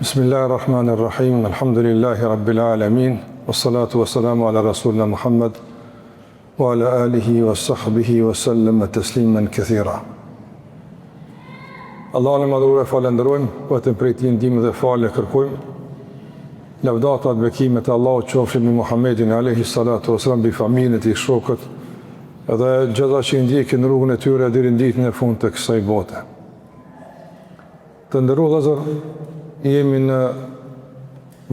Bismillahirrahmanirrahim, alhamdulillahi rabbil alamin, wassalatu wassalamu ala rasulina Muhammad, wa ala alihi wa sahbihi wa sallam tasliman kathira. Allahun e madhruar falenderojmë, vetëm prej tij ndihmë dhe falë kërkojmë. Lavdata dhe bekimet e Allahut qofshin mbi Muhammedin alayhi salatu wassalam, bi familjen e tij, shokët dhe gjitha që i ndjekin rrugën e tyre deri në ditën e fundit të kësaj bote. Të nderuar vëllezër, jemi në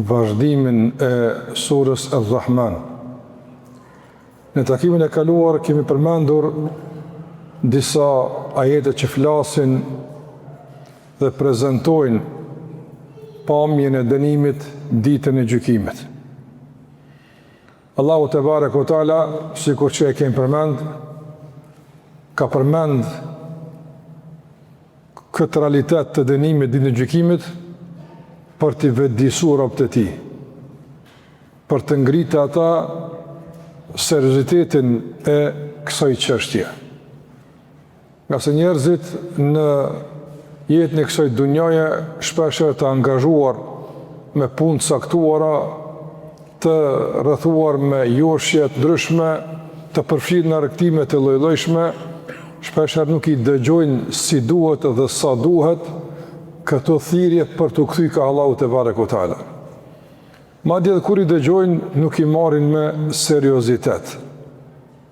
vazhdimin e surës Ar-Rahman. Në takimin e kaluar kemi përmendur disa ajete që flasin dhe prezantojnë pamjen e dënimit ditën e gjykimit. Allahu te bareke ve teala, sikur që e kemi përmend, ka përmend këtë realitet të dënimit ditën e gjykimit për t'i vetëdijsuar robët e tij, për të ngritur ata seriozitetin e kësaj çështje. Nga se njerëzit në jetën e kësaj dunjaje shpesh të angazhuar me punë të caktuara, të rrethuar me joshje të ndryshme, të përfshirë në rrektime të lloj-llojshme, shpesh nuk i dëgjojnë si duhet dhe sa duhet këto thirrje për të kthyer ka Allahu te bareke ve teala. Madje kur i dëgjojnë nuk i marrin me seriozitet.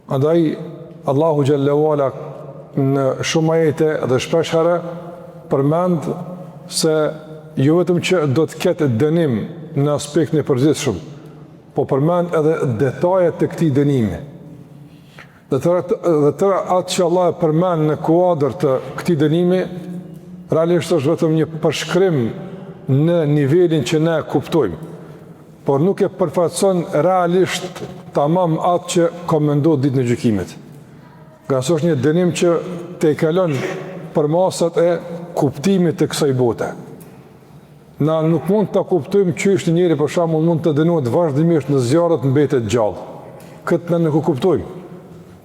Andaj Allahu xhallahu ala në shumë ajete dhe shpesh herë përmend se jo vetëm që do të ketë dënim në aspektin e përgjithshëm, po përmend edhe detajet të këtij dënimi. Dhe tëra atë që Allah e përmend në kuadër të këtij dënimi, realisht është vetëm një përshkrim në nivelin që ne kuptojmë, por nuk e përfaqëson realisht tamam atë që komentohet ditën e gjykimit. Nga se është një dënim që te kalon përmasat e kuptimit të kësaj bote. Na nuk mund ta kuptojmë çështën e njëri për shembull mund të dënohet vazhdimisht në zjarre të mbetet gjallë. Këtë ne nuk e kuptojmë.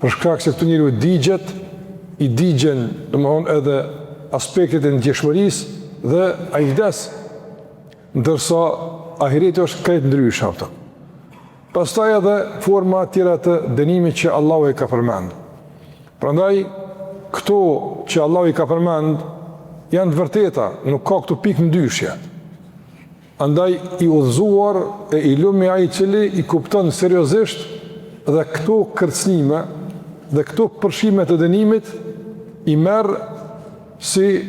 Për shkak se këtu njeriu i digjen, domthonë edhe aspektet e ndjeshmërisë dhe ai vdes, ndërsa ahireti është krejt ndryshe aftë. Pastaj edhe forma tjera të dënimit që Allahu e ka përmend. Prandaj këto që Allahu i ka përmend janë të vërteta, nuk ka këtu pikë ndyshje. Andaj i udhëzuar e i lumi ai i cili i kupton seriozisht dhe këto kërcënime dhe këto përshime të dënimit i merr si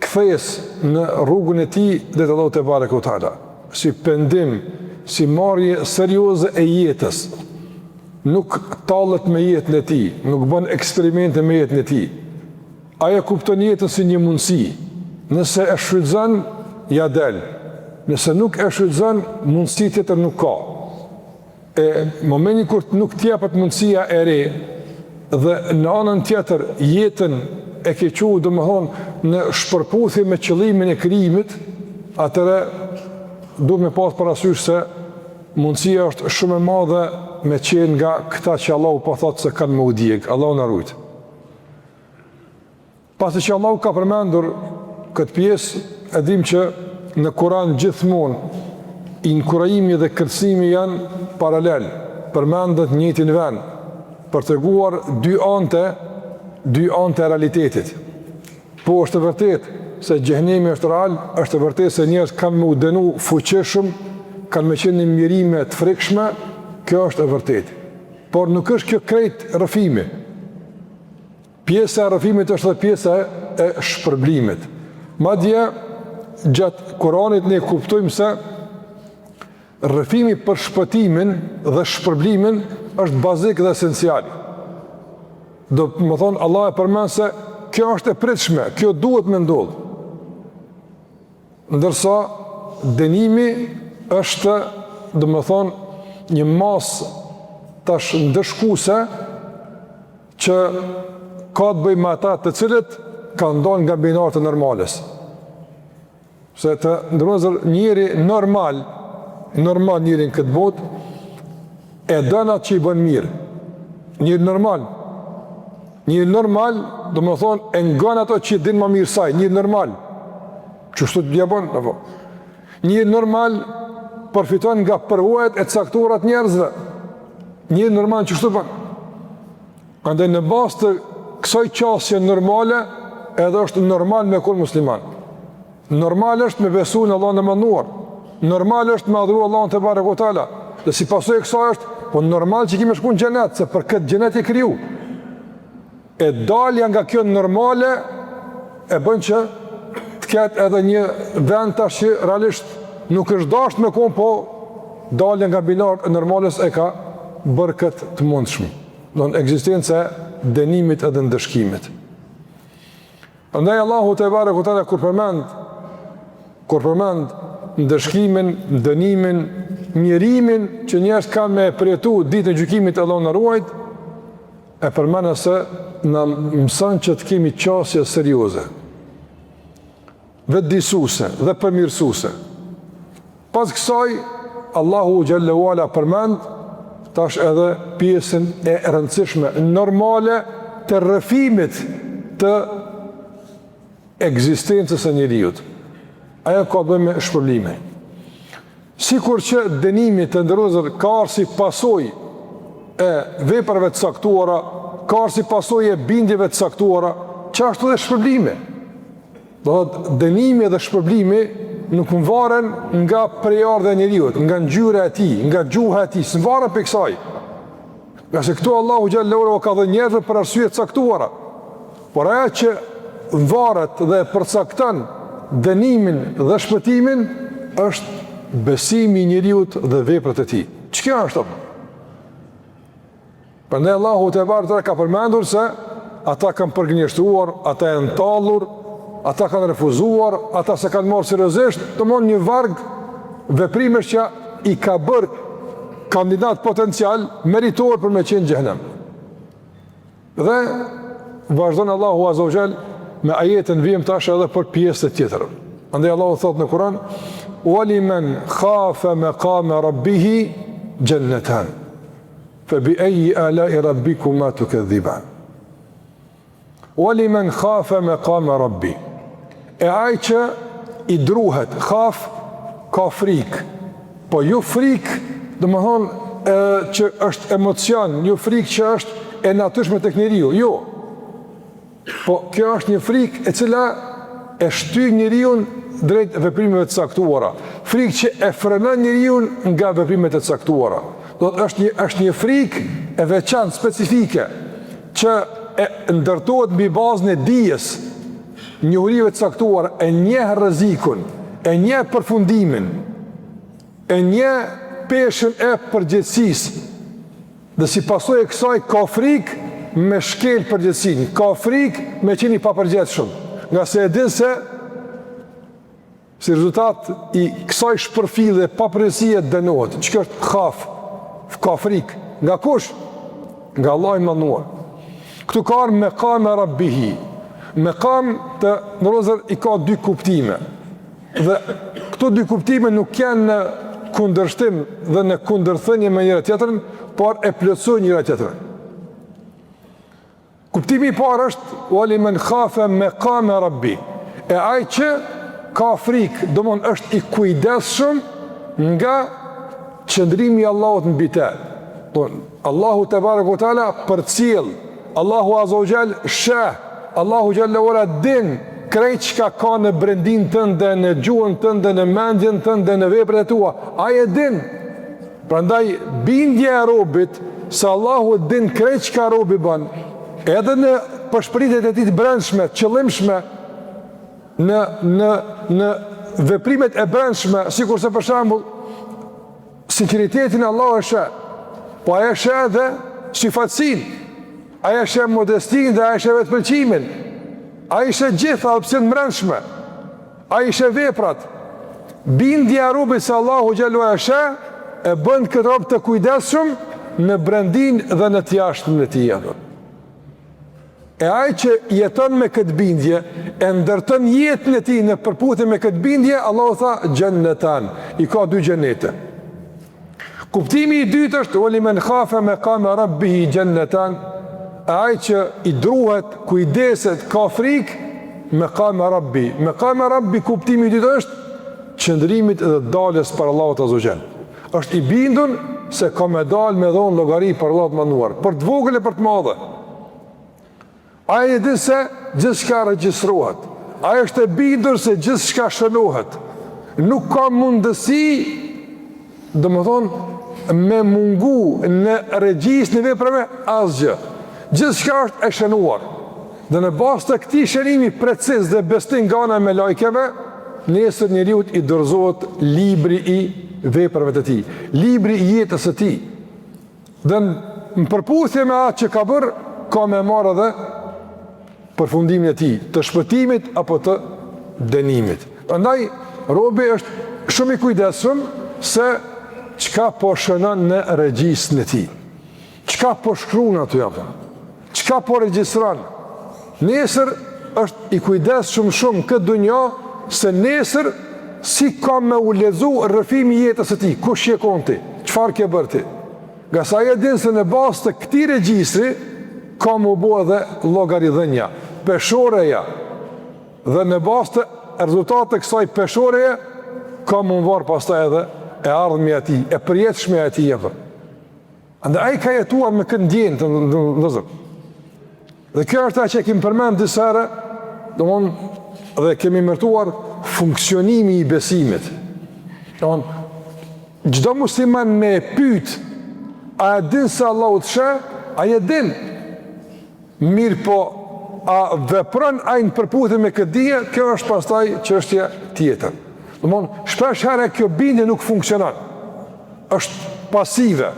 kthes në rrugën e tij dhe të Allahut te bareke ve teala, si pendim, si marrje serioze e jetës. Nuk tallet me jetën e tij, nuk bën eksperimente me jetën e tij. Ai e kupton jetën si një mundësi. Nëse e shfrytëzon, ja del. Nëse nuk e shfrytëzon, mundësi tjetër nuk ka. E momenti kur nuk t'jepet mundësia e re dhe në anën tjetër jetën e ke quajtur domethënë në shpërputhje me qëllimin e krijimit, atëre duhet me pas parasysh se mundësia është shumë e madhe me qenë nga këta që Allahu po thotë se kanë më u djeg. Allahu na ruaj. Pasi që Allahu ka përmendur këtë pjesë, e dim që në Kur'an gjithmonë inkurajimi dhe kërcënimi janë paralel, përmendet në njëjtin vend, për treguar dy ante e realitetit. Po është e vërtet se xhehenemi është real, është e vërtet se njerëz kanë më u dënu fuqishëm, kanë më qenë në mirime të frikshme, kjo është e vërtet. Por nuk është kjo krejt rrëfimi. Pjesa e rrëfimit është dhe pjesa e shpërblimit. Madje gjatë Kuranit ne kuptojmë se rrëfimi për shpëtimin dhe shpërblimin është bazik dhe esencial. Do më thonë, Allah e përmend se kjo është e pritshme, kjo duhet me ndodhë. Ndërsa dënimi është, do më thonë, një masë tash ndëshkuese që ka të bëjë me ata të cilët kanë ndonë nga binarë të normales. Se të ndërëzër njëri normal njëri në këtë botë, e dëna që i bën mirë, Njëri normal. Njëri normal, do më thonë, e ngan ato që din më mirë saj, njëri normal. Qështu të bjebon, apo? Njëri normal përfiton nga përvojat e caktuarat njerëzve. Njëri normal qështu bën. Andaj në bazë të kësaj qasje normale, edhe është normal me kur musliman. Normal është me besu në Allah në mënduar. Normal është me adhuru Allah në të bare kotala. Dhe si pasoj e kësaj është, po normal që kime shku në gjenet, se për këtë gjenet i kriju. E dalja nga kjo normale, e bën që të ketë edhe një vend tash që realisht nuk është dasht me kon, po dalja nga bilarët e normales e ka bërë këtë të mundshme. Do në ekzistencë e dënimit edhe ndëshkimit. Andaj Allahu te bare kotala kur përmend ndëshkimin, dënimin, mjerimin që njerëz kanë me përjetu ditën e gjykimit, Allah na ruajt, e përmend se na mëson që të kemi qasje serioze, vetëdijsuese dhe përmirësuese. Pas kësaj, Allahu xhallahu ala përmend tash edhe pjesën e rëndësishme, normale të rrëfimit të ekzistencës së njeriut. Ajo ka të bëjë me shpërblime. Sikur që dënimi të ndërrozur ka si pasojë e veprave të caktuara, ka si pasojë e bindjeve të caktuara, çashtu dhe shpërblime. Do thotë dënimi dhe shpërblimi nuk varen nga prejardhja e njeriu, nga ngjyra e tij, nga gjuha e tij, s'varen për kësaj. Nga se këtu Allahu xhallahu ala ka dhënë njerëzve për arsye të caktuara. Por ajo që varet dhe përcakton dënimin dhe shpëtimin është besimi i njeriut dhe veprat e tij. Ç'kjo është apo? Prandaj Allahu te barë ka përmendur se ata kanë përgënjeshtuar, ata janë tallur, ata kanë refuzuar, ata se kanë marrë seriozisht, domthon një varg veprimesh që i ka bërë kandidat potencial meritor për me qenë xhenem. Dhe vazhdon Allahu azza wa jall me ajetën vijmë tash edhe për pjesë të tjetër. Andaj Allahu thot në Kur'an: "Waliman khafa maqama rabbih jannatan. Fa bi ayyi ala'i rabbikuma tukadhiban." Waliman khafa maqama rabbih. E ai që i druhet, khaf ka frikë. Po ju frikë, domethënë që është emocion, ju frikë që është e natyrshme tek njeriu. Jo. Po kjo është një frikë e cila e shtyr njeriu drejt veprimeve të caktuara. Frikë që e frenon njeriu nga veprimet e caktuara. Do të është një frikë e veçantë, specifike, që e ndërtohet mbi bazën e dijes, njohurive të caktuara, e njeh rrezikun, e njeh përfundimin, e njeh peshën e përgjegjësisë. Dhe si pasojë e kësaj ka frikë me shkel përgjegjësinë, ka frikë me qenë i papërgjegjshëm, nga se e din se si rezultat i kësaj shpërfillje papërgjegjësie dënohet. Çka është khaf? Ka frikë. Nga kush? Nga Allahu i mënduar. Këtu ka maqam rabbihi. Maqam të ndërozër i ka dy kuptime. Dhe këto dy kuptime nuk janë në kundërshtim dhe në kundërthënie me njëra tjetrën, por e plotësojnë njëra tjetrën. Kuptimi i parë është waliman khafa maqama rabbi. E ai që ka frikë, domthon është i kujdesshëm nga qëndrimi i Allahut mbi të. Allahu te barekuhu teala përcjell, Allahu azza wa jall sheh, Allahu xhallahu ala din krejt çka ka në brendin tënde, në gjuhën tënde, në mendjen tënde, në veprat e tua. Ai e din. Prandaj bindja e robit se Allahu e din krejt çka robi bën, edhe në përshpëritjet e tij të brendshme, të qëllimshme, në veprimet e brendshme, sikurse për shembull sinqeritetin Allahu e sheh, po ai e sheh edhe sifatsin, ai e sheh modestin dhe ai e sheh vetpëlqimin, ai e sheh gjitha opsione brendshme, ai e sheh veprat. Bindja e robit se Allahu xhallahu e sheh e bën këtë rob të kujdesshëm në brendin dhe në të jashtën e tij. E ai që jeton me këtë bindje, e ndërton jetën e tij në përputhje me këtë bindje, Allahu tha xhennetan, i ka dy xhenete. Kuptimi i dytë është "Wa liman khafa maqama rabbih jannatan", ai që i druhet, kujdeset, ka frikë maqama rabbi. Maqama rabbi kuptimi i dytë është qëndrimit dhe daljes për Allahut azza wa jall. Është i bindur se ka me dalë me dhonë llogari për Allahut mënduar, për të vogël e për të madhe. Ai e di se gjithçka regjistrohet. Ai është e bindur se gjithçka shënohet. Nuk ka mundësi, domethënë, me mungu në regjistrin e veprave asgjë. Gjithçka është e shënuar. Dhe në bazë të këtij shënimi preciz dhe bestim nga ana e melekëve, nesër njeriu i dorëzohet libri i veprave të tij, libri i jetës së tij. Dhe në përputhje me atë që ka bërë, ka me marrë edhe përfundimin e tij, të shpëtimit apo të dënimit. Prandaj robi është shumë i kujdesshëm se çka po shënon në regjistrin e tij. Çka po shkruan aty apo? Çka po regjistron? Nesër është i kujdesshëm shumë këtë dunjë se nesër si ka me u lezu rrëfimi jetës e ti, kush je konti, qëfar ke bërë ti. Nga sa e din se në bazë të këti regjistri, ka mu bo edhe logaridhënja, peshoreja, dhe në bazë të rezultate të kësaj peshoreja, ka mu varë pastaj edhe e ardhmi ati, e përjetëshme ati jepër. Andë ai ka jetuar me këtë ndjenë të nëzër. Dhe kjo është ta që kemi përmend disa herë, dhe kemi mërtuar funksionimi i besimit. Gjdo musliman me pyet, a e din se Allahu të sheh, a e din. Mirë po, a vepron a i në përputhje me këtë dije, kjo është pastaj çështje tjetër. Shpesh herë kjo bindje nuk funksionon. Është pasive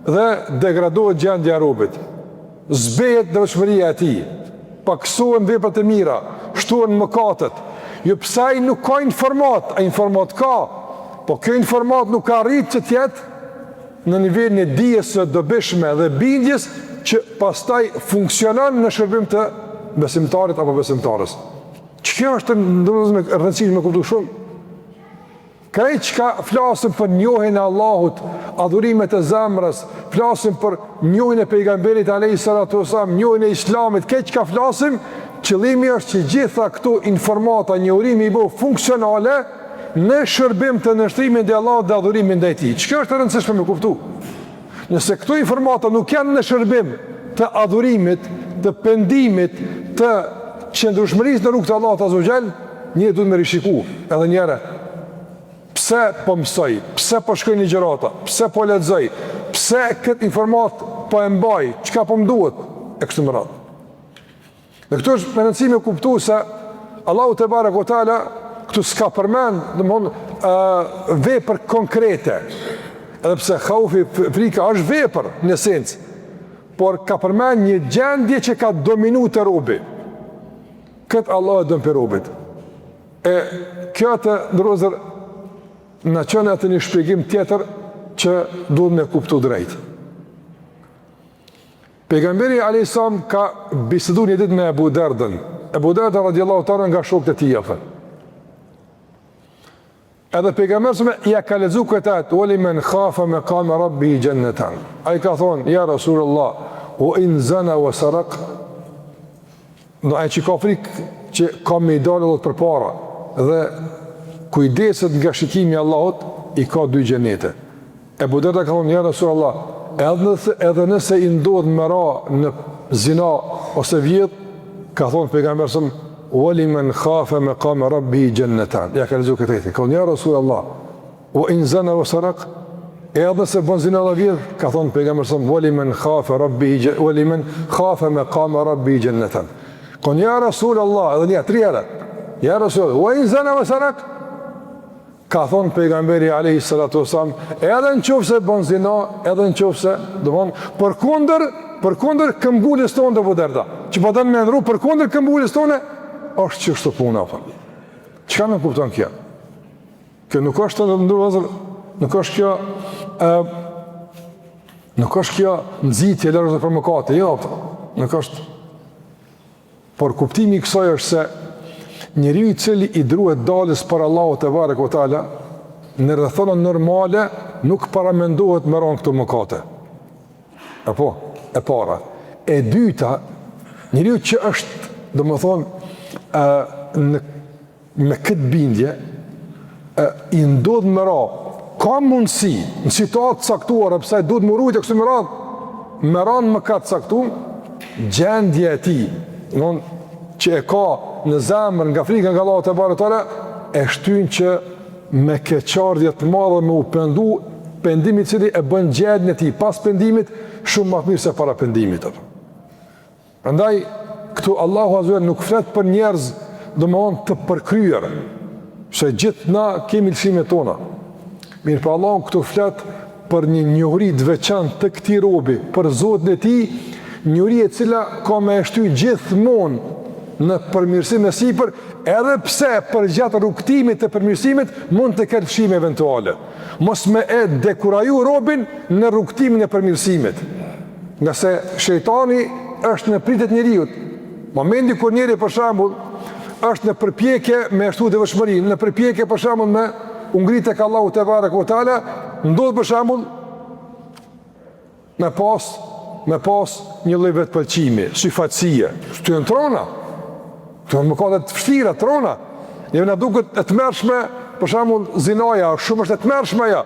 dhe degradohet gjendja e robit. Zbehet devotshmëria e tij, paksohen veprat e mira, shtohen mëkatet. Jo pse ai nuk ka informat, a informat ka, po kjo informat nuk ka arrit që tjetë në nivelin e dijes së dobishme dhe bindjes që pastaj funksionon në shërbim të besimtarit apo besimtarës. Kjo është në rëndësishme me kuptu shumë. Krejt që ka flasim për njohin e Allahut, adhurimet e zemrës, flasim për njohin e pejgamberit a.s. njohin e islamit, krejt që ka flasim, qëllimi është që gjitha këto informata, njohurimi i bo funksionale në shërbim të nështrimin dhe Allahut dhe adhurimin dhe ti. Që kjo është rëndësishme me kuptu? Nëse këto informata nuk janë në shërbim të adhurimit, të pendimit, të qëndrueshmërisë në rrugt të Allahut azza wa jall, një duhet me rishiku edhe njëre. Pse po mësoj, pse po shkoj një gjërata, pse po lexoj, pse këtë informat po e mbaj, çka po më duhet e kështu me radhë. Dhe këtu është me rëndësi me kuptu se Allahu te barekuhu teala këtu s'ka përmend, domthonë vepër konkrete. Edhe pse khaufi, frika është vepër në esencë, por ka përmend një gjendje që ka dominu të robi. Këtë Allah e dëmë për robit. E kjo të ndërozër në qënë atë një shpjegim tjetër që duhet me kuptu drejt. Pejgamberi a.s. ka bisedu një dit me Ebu Derdën. Ebu Derdën radiallahu ta'ala nga shokët e tij. Edhe pejgamberi ja ka lezu këtë atë, "Wali men khafa maqama rabbihi jannatan." Ai ka thonë, "Ja Rasulullah, wa in zana wa saraq." Do ai që ka frikë që ka me i dalë dhe të përpara dhe kujdeset nga shikimi i Allahut, i ka dy xhenete. Ebu Derda ka thonë, "Ja Rasulullah, edhe nëse i ndodh më ra në zina ose vjedh", ka thonë pejgamberi, "Wali men khafa maqama rabbihi jannatan." Ja ka lezu këtë. Ka thonë, "Ja Rasulullah, wa in zana wa saraq." Edhe se bën zina dhe vjedh, ka thonë pejgamberi, "Wali men khafa maqama rabbihi jannatan." Kon ja Rasulullah, edhe një tri herë. Ja Rasulullah, wa in zana wa saraq. Ka thonë pejgamberi alayhi salatu wasallam, edhe në qoftë se bën zina, edhe në qoftë se, domthon, përkundër këmbgulës tonë të Buderda. Që po dënë me ndru përkundër këmbgulës tonë, është që është të puna apo. Çka më kupton kjo? Kjo nuk është të ndërvazër, nuk është kjo nxitje lërës për mëkate, jo, nuk është. Por kuptimi i kësaj është se njeriu i cili i druhet dalës për Allahut te barekuhu teala, në rrethona normale nuk paramendohet me ran këto mëkate. Apo, e para. E dyta, njeriu që është, domethënë, me këtë bindje, i ndodh me ra, ka mundësi, në situatë caktuara, pëse duhet më rujtë e kështu me ranë më katë caktuar, gjendje e ti, që e ka në zemër, nga frika nga Allahu te barekuta, e shtyn që me keqardhje të madhe me u pendu, pendimi i cili e bën gjendjen e tij pas pendimit shumë më mirë se para pendimit. Prandaj këtu Allahu azza nuk flet për njerëz domthonë të përkryer, se gjithë na kemi lëshimet tona. Mirë, pa Allahu këtu flet për një njohuri të veçantë të këtij robi, për Zotin e tij, njohuri e cila ka me shty gjithmonë në përmirësim e sipër, edhe pse për gjatë rrugtimit të përmirësimit mund të ketë fshime eventuale. Mos me e dekuraju robin në rrugtimin e përmirësimit. Nga se shejtani është në pritet njeriut. Momenti kur njeri për shembull është në përpjekje me ashtu devotshmëri, në përpjekje për shembull me u ngritë tek Allahu te barekuhu teala, ndodh për shembull me pas një lloj vetpëlqimi, syfatësie, shtyn trona. Të më ka dhe të fështira, trona. Njëve në duket e të mërshme, për shembull zinaja, shumë është e të mërshme ja.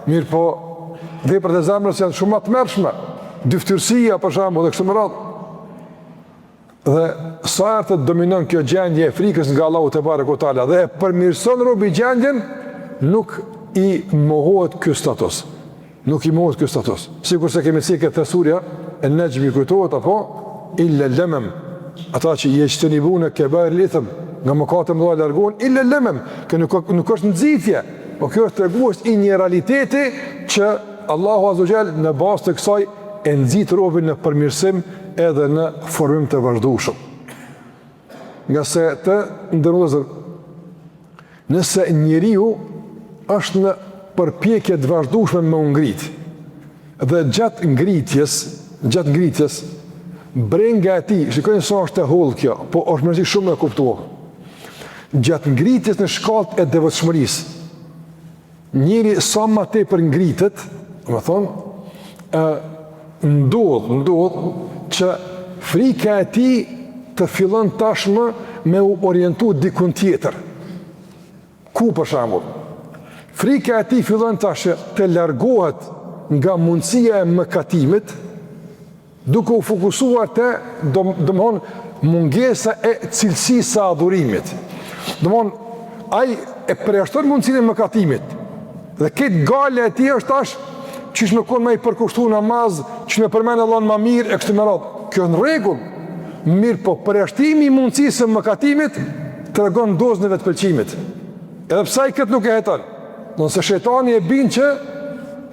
Mirë po, veprat e zemrës janë shumë të mërshme. Dyftyrsia, për shembull, dhe kështu me radhë. Dhe sa herë të dominon kjo gjendje e frikës nga Allahu te barekuhu teala dhe e përmirëson robi gjendjen, nuk i mohohet ky status. Nuk i mohohet ky status. Sikur se kemi thënë këtë surja, e Najmi kujtohet apo illa lamam. Ata që i ejtënibune kebair lithëm, nga mëkate më dojë largohen, illa lemem, kë nuk është nëzitje, po kjo është tregues i një realiteti që Allahu Azza wa Jall në bazë të kësaj e nëzit robin në përmirësim edhe në formim të vazhdueshëm. Nga se të ndërruzër, nëse njeriu është në përpjekje të vazhdueshme me u ngrit, dhe gjatë ngritjes, brenga e ti, shikojnë sa është e hollë kjo, po është mërësi shumë e kuptuar. Gjatë ngritjes në shkallët e devotshmërisë, njëri sa ma tepër ngritet, më thonë, ndodh që frika e ti të fillon tashmë me u orientu dikun tjetër. Ku për shembull? Frika e ti fillon tashmë të largohet nga mundësia e mëkatimit, duke u fokusuar te domthon mungesa e cilësisë së adhurimit. Domthon ai e përjashton mundësinë e mëkatimit. Dhe këtë gale e tij është tash çish më kon më i përkushtuar namaz, çish më përmend Allahun më mirë e kështu me radhë. Kjo në rregull. Mirë, po përjashtimi i mundësisë së mëkatimit tregon dozën e vetpëlqimit. Edhe pse ai këtë nuk e heton. Nëse shejtani e bin që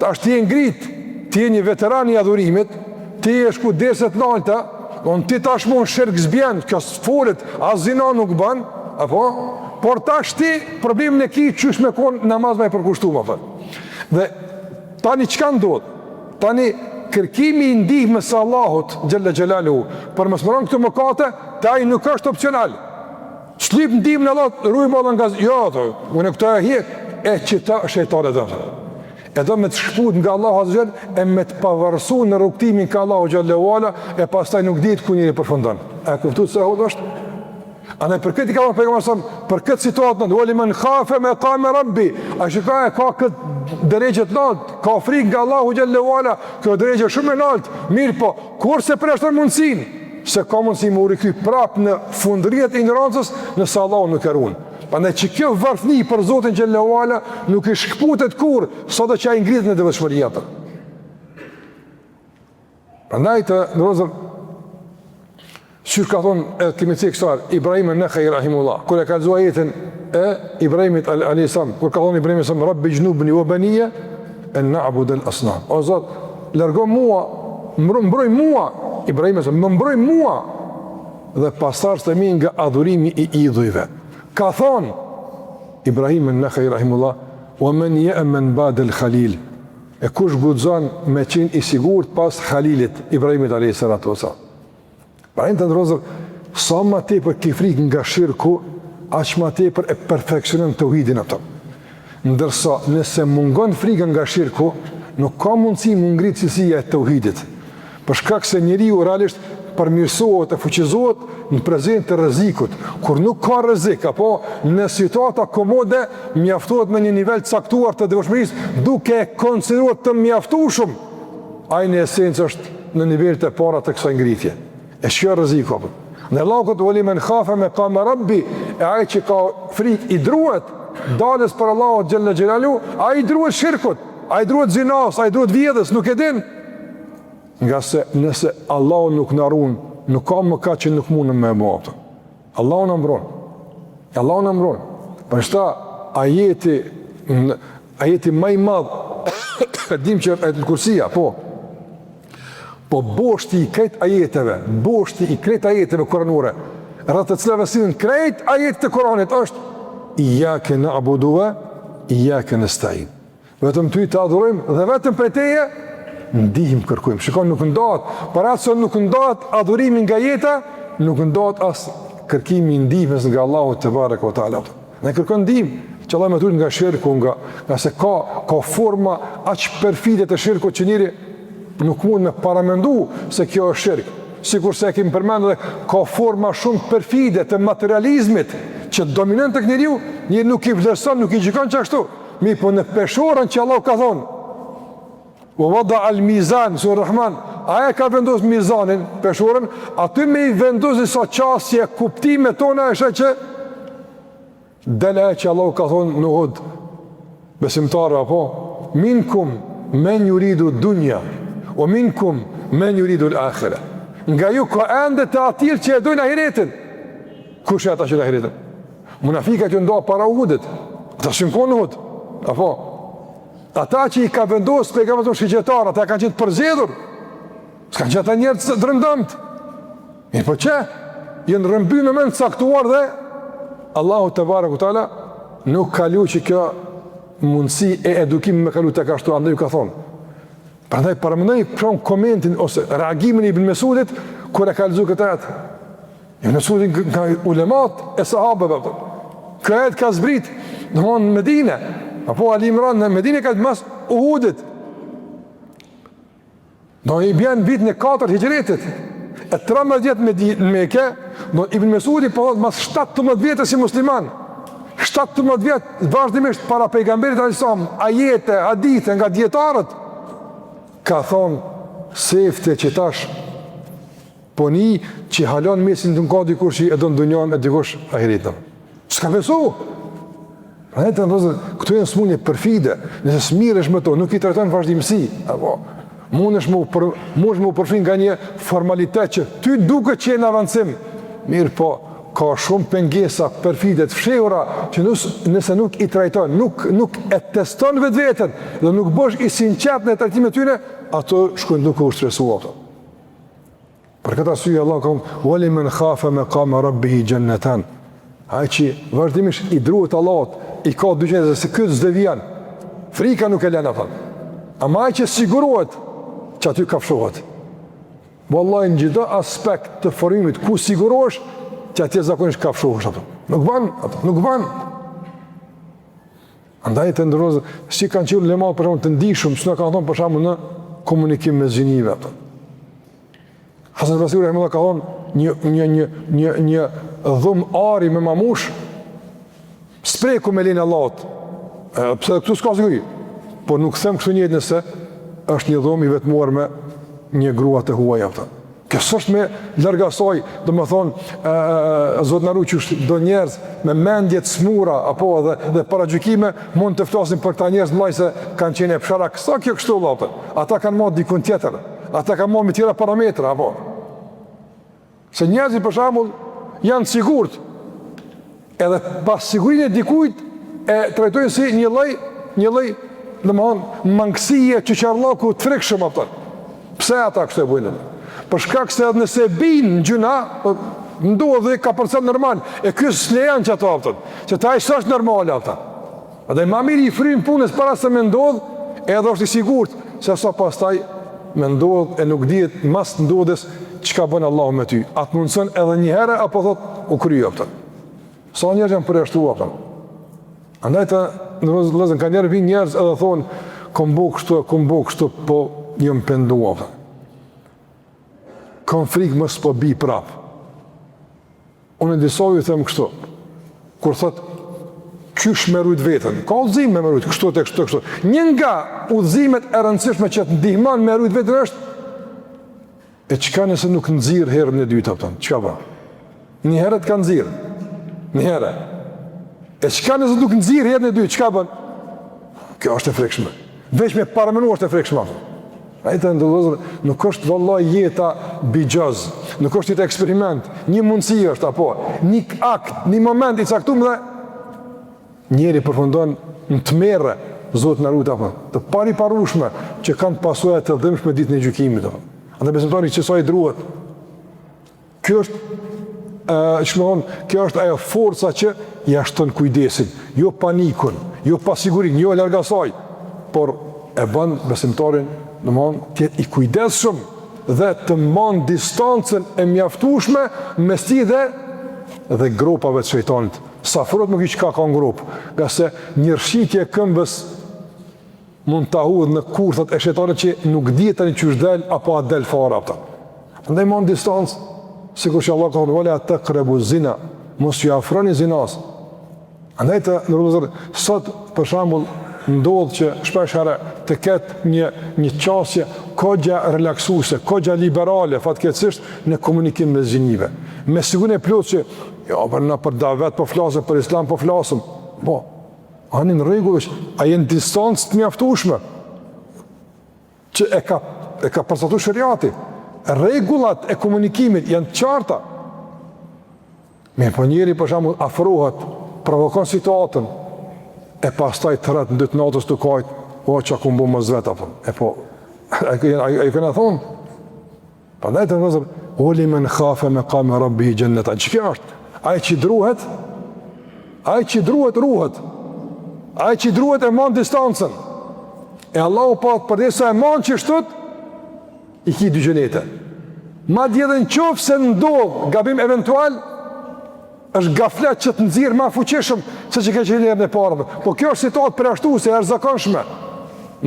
tash ti je ngrit, ti je një veteran i adhurimit, ti e shku derset nalta, ti tashmë në shirk zbjen, kjo s'folet, as zina nuk bën, apo? Por tash ti problemin e ki qysh me kon namaz me përkushtuar apo. Dhe tani çka ndodh? Tani kërkimi i ndihmës së Allahut xhalla xhelalu për mos mëron këto mëkate, ai nuk është opsional. Çlip ndihmën e Allahut, rujmë Allah nga jo, unë këto e hiq e çita shejtani dot. E do me të shkput nga Allahu Azza wa Jall e me të pavarësu në rrugtimin ka Allahu Xhallahu Ala e pastaj nuk dihet ku njëri përfundon. A kuptuat se ajo është? Andaj për këtë ka pejgamberi për këtë situatë në man khafa maqam rabbi, a shikoj ka këtë drejtë të lartë, ka frikë nga Allahu Xhallahu Ala, kjo drejtë shumë e lartë. Mirë po, kurse përshton mundsinë se ka mundësi më rikthye prap në fundërinë e ignorancës nëse Allahu nuk e ruan. Prandaj që kjo varfëni për Zotin Xhallahu Ala nuk i shkputet kur, sado që ai ngritet në devotshmëri atë. Prandaj të ndrozë ka thonë kemi thënë kësaj Ibrahim an-Nakhai rahimullah, kur e ka lexuar jetën e Ibrahimit alayhis salam, kur ka thonë Ibrahim sallallahu Rabbi jnubni wa baniya an na'bud al-asnam. O Zot, largo mua, mbroj mua, Ibrahim sallallahu më mbroj mua dhe pasardhësit e mi nga adhurimi i idhujve. Ka thonë Ibrahim an-Nakhai rahimullah, wa man ya'man ba'da al-Khalil. E kush guxon me qenë i sigurt pas Khalilit, Ibrahimit alayhis salatu wasallam. Pra të ndrozër, sa ma tepër ki frikë nga shirku, aq ma tepër e perfeksionon tauhidin ato. Ndërsa nëse mungon frika nga shirku, nuk ka mundësi më ngritë cilësia e tauhidit. Për shkak se njeriu realisht përmirësohet e fuqizohet në prezent të rrezikut. Kur nuk ka rrezik, apo në situata komode, mjaftohet me një nivel caktuar të devotshmërisë, duke konsideruar të mjaftueshëm, ai në esencë është në nivel të para të kësaj ngritje. E shkjo rreziku apo. Në Allahut wali men khafa maqama rabbi, e ai që ka frikë i druhet dalës për Allahut xhalla xhelalu, ai druhet shirkut, ai druhet zinas, ai druhet vjedhës, nuk e din. Nga se nëse Allahu nuk na ruan, nuk ka mëkat që nuk mundem me bëu. Allahu na mbron. Allahu na mbron. Për shta ajeti më i madh dim që ajetul kursia, po boshti i krejt ajeteve kuranore, rreth të cilave sillen krejt ajetet e Kuranit është iyyake na'budu wa iyyake nasta'in. Vetëm ty të adhurojmë dhe vetëm prej teje ndihmë kërkojmë. Shikon, nuk ndahet, para se nuk ndahet adhurimi nga jeta, nuk ndahet as kërkimi i ndihmës nga Allahu te bareka ve taala. Ne kërkon ndihmë, që Allah më tut nga shirku, nga se ka forma aq perfide të shirkut që njëri nuk mund me paramendu se kjo është shirk. Sikur se kemi përmendur edhe ka forma shumë perfide të materializmit që dominant tek njeriu, njëri nuk i vlerëson, nuk i gjykon çashtu. Mi po në peshorën që Allah ka thonë, wa wada al-mizan, surë Rahman, aja ka vendos mizanin, peshorën, aty me i vendos sa qasje, kuptime tona është që dele që Allah ka thonë në Hud, besimtarë, apo, minkum men yuridu dunja, o minkum men yuridu l-akhira. Nga ju ka ende të atir që e dojnë ahiretin. Kush e ata që e ahiretin? Munafikat ju ndoa para Uhudit, ata shimkon në Hud, apo, ata që i ka vendosë pejgamberit shigjetar, ata kanë qenë përzgjedhur. S'kanë qenë ata njerëz të rëndëmt. Mirë po që? Jenë rëmby me mend caktuar dhe Allahu te bareku teala nuk kalu që kjo mundësi e edukimit me kalu tek ashtu, andaj ju ka thonë. Prandaj paramendoj pron komentin ose reagimin e Ibn Mesudit kur e ka lexuar këtë ajet. Ibn Mesudi nga ulemat e sahabëve. Kjo ajet ka zbrit në Medinë. Apo Ali Imran në Medinë ka mas Uhudit. Do i bjen vitin e 4 hijretit. E 13 vjet në Mekë, do Ibn Mesudi po mas 17 vjet si musliman. 17 vjet vazhdimisht para pejgamberit alayhisalam, ajete, hadithe nga dietarët. Ka thonë sefte që tash poni që halon mesin të nga dikush që e do në dunjan e dikush ahiretën. S'ka besu. Këtu e në smunje perfide, nëse smiresh me to, nuk i trajton vazhdimësi. Mundesh mu përfin nga një formalitet që ty duke që e në avancim. Mirë po, ka shumë pengesa perfide të fshehura që nëse nuk i trajton, nuk e teston vetë vetën dhe nuk bësh i sinqert në trajtimin e tyre, ato shkojnë duke u stresua. Për këtë arsye Allah ka thonë: "Wali man khafa maqama rabbih jannatan." Ai që vazhdimisht i druhet Allahut, i ka dy gjëra se ky s'devijon. Frika nuk e lën atë. Ama ai që sigurohet që aty kafshohet. Wallahi në çdo aspekt të formimit ku sigurohesh që aty zakonisht kafshohesh atë. Nuk ban. Andaj të ndërrozë, si kanë qenë ulema për shembull të ndihshëm, s'na kanë thonë për shembull në komunikim me zinive atë. Hasan Basri rahimahullah ka thonë një dhum ari me mamush spreku me lenin Allahut. Pse këtu s'ka siguri. Po nuk them kështu njëjtë nëse është një dhum i vetmuar me një grua të huaj atë. Kjo s'është me larg asaj, domethënë zot na ruaj që do njerëz me mendje të smura apo dhe paragjykime mund të flasin për këta njerëz mbaj se kanë qenë fshara kësa kjo kështu vllatë. Ata kanë marrë dikun tjetër. Ata kanë marrë me tjera parametra apo. Se njerëzit për shembull janë të sigurt. Edhe pas sigurinë e dikujt e trajtojnë si një lloj domethënë mangësie çuçarllaku të frikshëm apo. Pse ata kështu e bëjnë? Për shkak se edhe nëse bin gjuna, ndodhi ka përcjell normal. E ky s'lejon që ato aftën. Se ta është normal aftën. A dhe më mirë i fryn punës para se më ndodh, edhe është i sigurt se sa pastaj më ndodh e nuk dihet mas ndodhes çka bën Allahu me ty. Atë mundson edhe një herë apo thot u kryo aftën. Sa njerëz janë përjashtuar aftën. Andaj të në lëzën, ka njerë vinë njerës edhe thonë, kom bo kështu, po jëmë pendua. Kam frikë mës po bi prapë. Unë e disa ju them kështu, kur thot, qysh me rujt vetën, ka udhëzim me rujt, kështu. Një nga udhëzimet e rëndësishme që të ndihman me rujt vetën është, e qka nëse nuk nëzirë herën e dyta, qka ba? Një herët ka nëzirë, një herë. E qka nëse nuk nëzirë herën e dyta, qka ba? Kjo është e frekshme. Veç me paramenu është e frekshme. A i të ndëllëzër, nuk është vëllaj jeta bigjaz, nuk është jeta eksperiment, një mundësi është, apo, një akt, një moment i caktum dhe njeri përfundon në të mere, Zotë në rujtë, apo, të pari parushme që kanë pasojë të dhëmshme ditë në gjykimit. Andë besimtari që sa i druhet. Kjo është ajo forca që jashton kujdesin, jo panikun, jo pasigurin, jo largasaj, por e bën besimtarin tjetë i kujdesshëm dhe të mban distancën e mjaftueshme mes tij dhe grupave të shejtanit. Safrohet më kiç ka grup, nga se njërshitje këmbës mund të ahudhë në kurthat e shejtanit që nuk dihet tani çysh del apo a del fare ata. Andaj mban distancë, sikur që Allah ka thënë wala taqrabu zina, mos ju afroni zinas. Andaj të ndërrozë sot për shembull ndodh që shpesh herë të ketë një qasje kogja relaksuese, kogja liberale, fatkeqësisht në komunikim me zgjinive. Me sigurinë e plotë që për davet po flasëm, për islam po flasëm. Po, anë në rregull është, a jenë distancë të mjaftueshme që e ka përcaktuar shariati. Rregullat e komunikimit janë të qarta. Me po njeri për shembull afrohet, provokon situatën, e pastaj të rrët në dytë natës të kajtë, që ku mbo më zveta, e po, a i këna thonë, pa ndaj të nëzër, oli men khafe me kame rabbi i gjenneta, që kja është? A i që druhet, ruhet, a i që druhet e man distancën, e Allah u patë për desa e man që shtët, i ki dy gjenete. Ma djedhe në qofë se ndodhë gabim eventual, është gaflet që të nëzirë ma fuqishëm se që ke që njerën e parëve. Po kjo është situatë përjashtuese, e arzakonshme.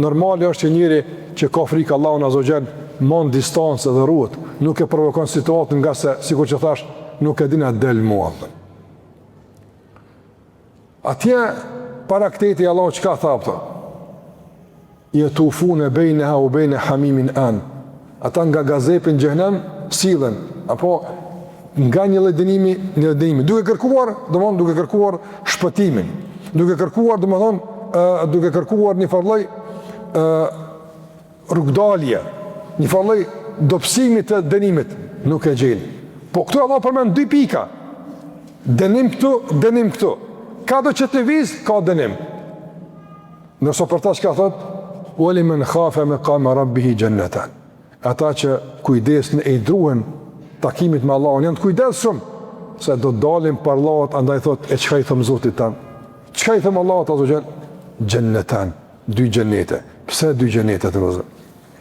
Normali është që njëri që ka frikë Allahun Azogjen mon distancë dhe ruhet, nuk e provokon situatën nga se, sikur që thash, nuk e dina del mua. Atje, para këteti Allah që ka thapëta? Jetu fune bejne ha u bejne hamimin anë. Ata nga gazepin gjëhnem, silën, apo nga një lëdënimi, duke kërkuar shpëtimin, duke kërkuar një farloj rrugdalje, një farloj dopsimi të dënimit, nuk e gjenë. Po këtu Allah përmen 2 pika, dënim këtu, ka do që të vizë, ka dënim. Nërso për ta që ka thot, uali men khafe me kame rabbihi gjenneten. Ata që kujdes në ejdruhen takimit me Allahun, janë të kujdesshëm se do dalim për Allahut, andaj thot, e çka i thëm Zotit tan? Çka i thëm Allahut Azza Jannatan, 2 xhenete. Pse 2 xhenete të rozë?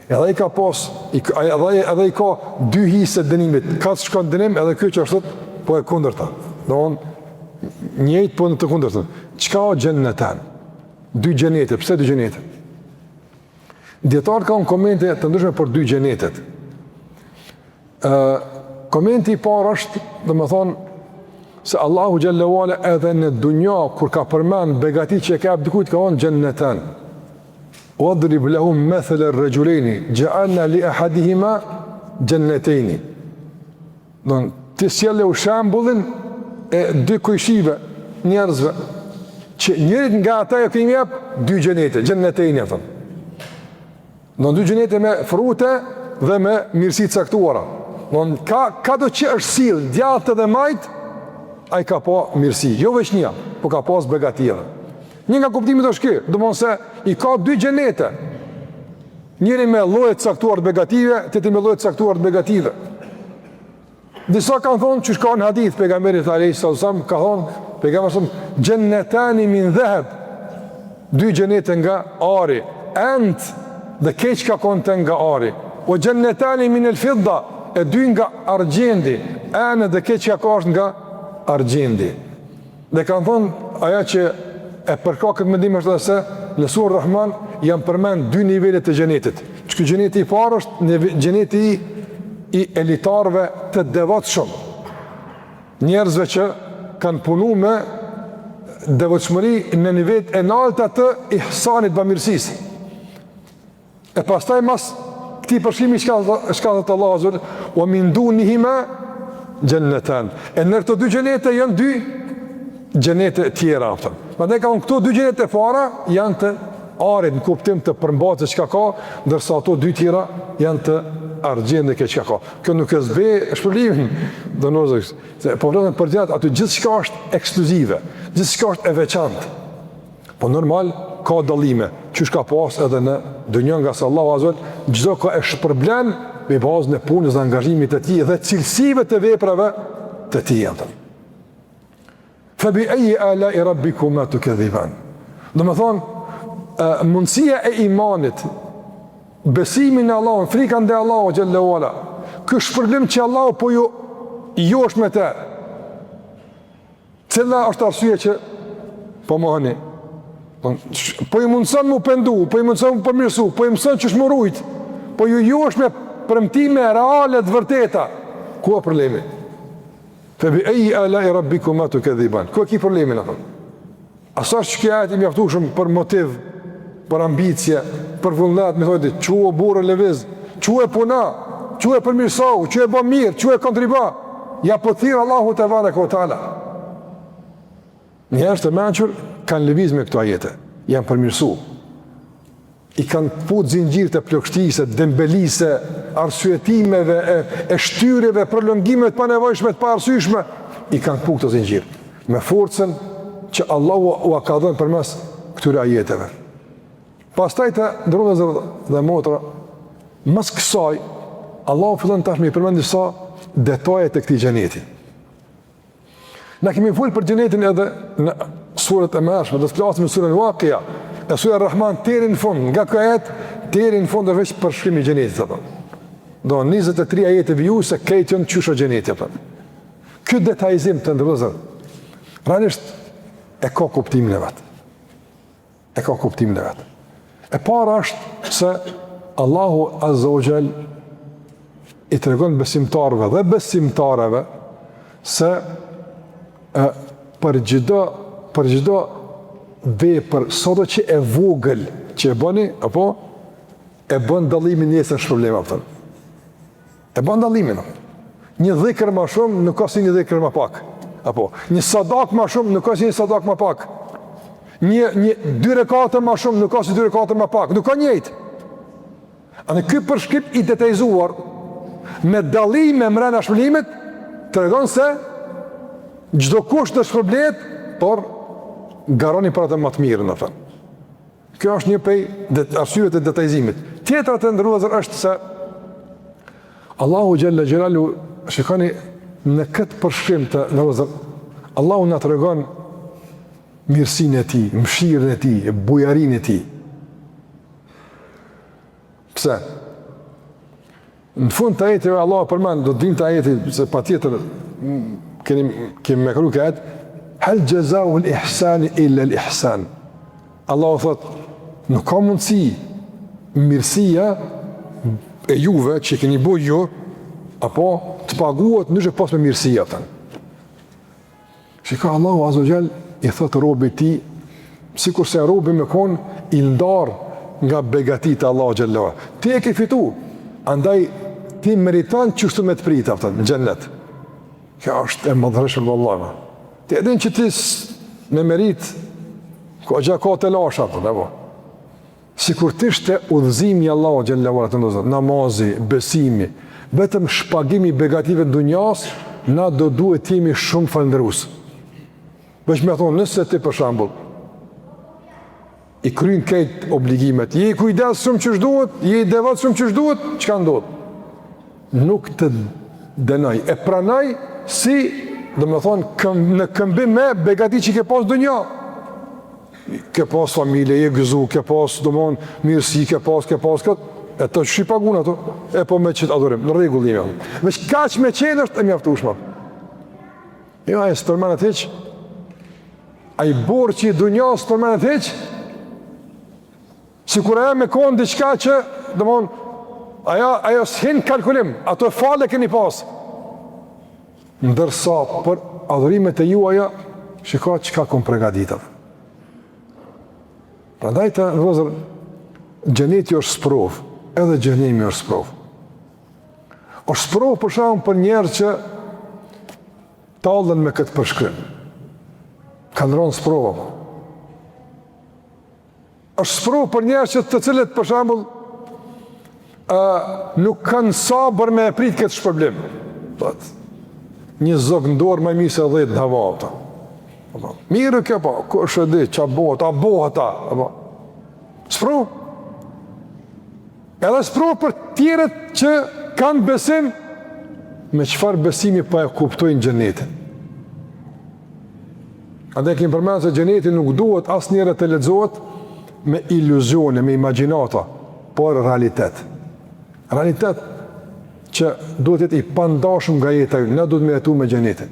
Edhe i ka pas, edhe i ka 2 hise dënimit, ka të shkon dënim, edhe kjo që është po e kundërta. Domthon njëjtë po në të kundërtën. Çka o Jannatan? 2 xhenete, pse 2 xhenete? Dietar ka një komente të ndryshme për 2 xhenetet. Komenti i parë është, dhe me thonë, se Allahu Gjallahu Ala edhe në dunja, kur ka përmen begati që e ka abdikujt, ka onë gjenneten. Wadrib lahum methele rëgjuleni, gjaalna li ahadihima gjenneteni. Të sjelle u shambullin e 2 kujshive, njerëzve, që njërit nga ata e këmi jep 2 gjennete, gjenneteni, e thënë. 2 gjennete me frute dhe me mirësi caktuara. Ka do që është silë, djatë dhe majtë, a i ka pa mirësi, jo veç një, po ka pas begative. Një nga kuptimit është kjo, do mënë se i ka 2 gjenete, njëri me llojet caktuar të begative, tjetri me llojet caktuar të begative. Disa kanë thonë, që shka në hadith, pejgamberit a.s. ka thonë, pejgamberit gjennetani min dheheb, 2 gjenete nga ari, end dhe keq ka konte nga ari, o gjennetani min el fidda, e 2 nga argjendi, ene dhe keq ka është nga argjendi. Dhe kanë thonë, aja që e përka këtë mendim është dhe se në surën Rahman janë përmend 2 nivelet të xhenetit. Që xheneti i parë është xheneti i elitarëve të devotshëm. Njerëzve që kanë punu me devotshmëri në nivel e lartë të ihsanit, bamirësisë. E pastaj mas këtij përshkrimi shkallët Allahu azza wa jalla wa min dunihima jannatan. E në këto 2 xhenete janë 2 xhenete tjera. Prandaj ka këto 2 xhenete para janë të arit në kuptim të përmbajtjes çka ka, ndërsa ato 2 tjera janë të argjende që çka ka. Kjo nuk e zbe shpërblimin donozës. Se po vlen për gjatë aty gjithçka është ekskluzive, gjithçka është e veçantë. Po normal ka dallime, çush ka pas edhe në dunjë nga sallallahu alaihi wasallam, çdo ka e shpërblen me bazën e punës dhe angazhimit të tij dhe cilësive të veprave të tij. Fa bi ayi ala'i rabbikuma tukadhiban. Domethën mundësia e imanit, besimin në Allahun, frika ndaj Allahut xhallahu ala, ky shpërblim që Allahu po ju josh me të. Cila është arsye që po mohoni? Po ju mundson mu pendu, po ju mundson mu përmirësu, po ju mëson që shmurujt, po ju josh me premtime reale të vërteta. Ku është problemi? Fa bi ayi ala'i rabbikuma tukadhiban. Ku është problemi atë? Asa është që ajeti mjaftueshëm për motiv, për ambicie, për vullnet, me thotë, quo burë lëviz, quo puna, quo përmirësau, quo bë mirë, quo kontriba. Ja po thirr Allahu te bareka ve taala. Njerëz të mençur kanë lëviz me këto ajete, janë përmirësu. I kanë put zinxhirët e plagështisë, dembelisë, arsyetimeve, e shtyrjeve, prolongimeve të panevojshme, të paarsyeshme, i kanë put këto zinxhir me forcën që Allahu u ka dhënë përmes këtyre ajeteve. Pastaj të ndërrua dhe motra, mas kësaj, Allahu fillon tash me i përmend disa detaje të këtij xheneti. Na kemi folur për xhenetin edhe në surët e mëdha, do të flasim në surën Waqia, e surën Rahman deri në fund, nga ky ajet deri në fund është përshkrimi i xhenetit apo. Do 23 ajete vijuse këtë janë çështja e xhenetit apo. Ky detajizim të ndërrua realisht e ka kuptimin e vet. E ka kuptimin e vet. E para është se Allahu Azza wa Jall i tregon besimtarëve dhe besimtareve se për çdo vepër sado që e vogël që e bëni, apo e bën dallimin nesër shpërblim apo. E bën dallimin. Një dhikr më shumë nuk ka si një dhikr më pak. Apo një sadak më shumë nuk ka si një sadak më pak. Një 2 rekate më shumë nuk ka si 2 rekate më pak, nuk ka njëjtë. Anë ky përshkrim i detajzuar me dallime brenda shpërblimit tregon se çdo kush të shpërblet, por garoni për atë më të mirën, atë. Kjo është një prej arsyeve të detajzimit. Tjetra të ndërruar është se Allahu xhalla xhelalu, shikoni në këtë përshkrim të ndërruar, Allahu na tregon mirësinë e tij, mëshirën e tij, bujarinë e tij. Pse? Në fund të ajeteve Allah përmend, do të vinë të ajeti se patjetër kemi me kërku këtë, hal jazau al-ihsan illa al-ihsan. Allah thot, nuk ka mundësi mirësia e juve që keni bëjë ju, apo të paguat nëse pas me mirësia tën. Shikoj Allahu Azza wa Jall i thotë robit ti, sikur se robi me kon i ndar nga begatit Allahu xhallahu. Ti e ke fitu, andaj ti meriton çështu me të prit aftë në xhennet. Kjo është e madhëshme vallahi. Ti e din që ti me merit ko gja ka të lasha apo. Sikur ti ishte udhëzimi i Allahu xhallahu ala, namazi, besimi, vetëm shpagimi i begative të dunjas, na do duhet të jemi shumë falëndërues. Veç me thonë, nëse ti për shembull i kryen këtë obligimet, je i kujdesshëm që duhet, je i devotshëm që duhet, çka ndodh? Nuk të dënoj, e pranoj si, domethënë, në këmbim me begati që ke pas dunja. Ke pas familje, je gëzu, ke pas domethënë mirësi, ke pas këtë, e të shi pagun ato, e po me qëtë adhurim, në rregull një. Veç kaq me qenë është e mjaftueshme. Jo, ai s'përmendet hiç. A i borë që i dunjas për menet heq, si kur e me konë diqka që, dëmon, ajo s'hin kalkulim, ato e fale keni pas. Ndërsa për adhurimet e juaja, shika që ka kom pregaditav. Pra dajta, vëzër, gjeneti është sprov, edhe gjenimi është sprov. është sprov për shkak për njerëz që tallën me këtë përshkrim. Kanë rënë sprov. Është sprov për njerëz që të cilët për shembull nuk kanë sabër me prit këtë shpërblim. Një zog në dorë më mirë se 10 në hava. Mirë kjo po, kush e di ç'a bëhet, a bëhet ta, apo. Sprov. Edhe sprov për tjerët që kanë besim, me çfarë besimi pa e kuptojnë xhenetin. Andaj kemi përmendur se xheneti nuk duhet asnjëherë të lexohet me iluzione, me imagjinata, por realitet. Realitet që duhet të jetë i pandashëm nga jeta jonë, ne duhet me jetu me xhenetin.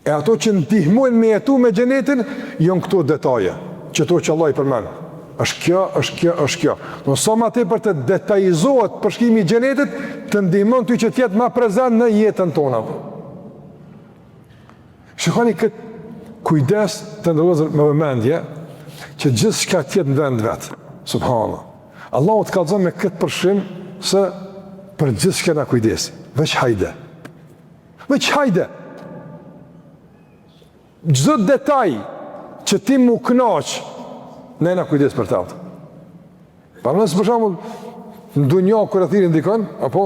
E ato që ndihmojnë me jetu me xhenetin, janë këto detaje, që to që Allah i përmend. Është kjo. Do sa më tepër të detajizohet përshkrimi i xhenetit, të ndihmon ty që të jetë më prezant në jetën tonë. Shikoni këtë kujdes të ndërlozur me vëmendje, që gjithçka të jetë në vend vet. Subhanallah. Allahu të kallëzon me këtë përshkrim se për gjithçka na kujdesi. Veç hajde. Çdo detaj që ti më kënaq, ne na kujdes për ta. Për shembull, në dunjë kur e thirrin dikon, apo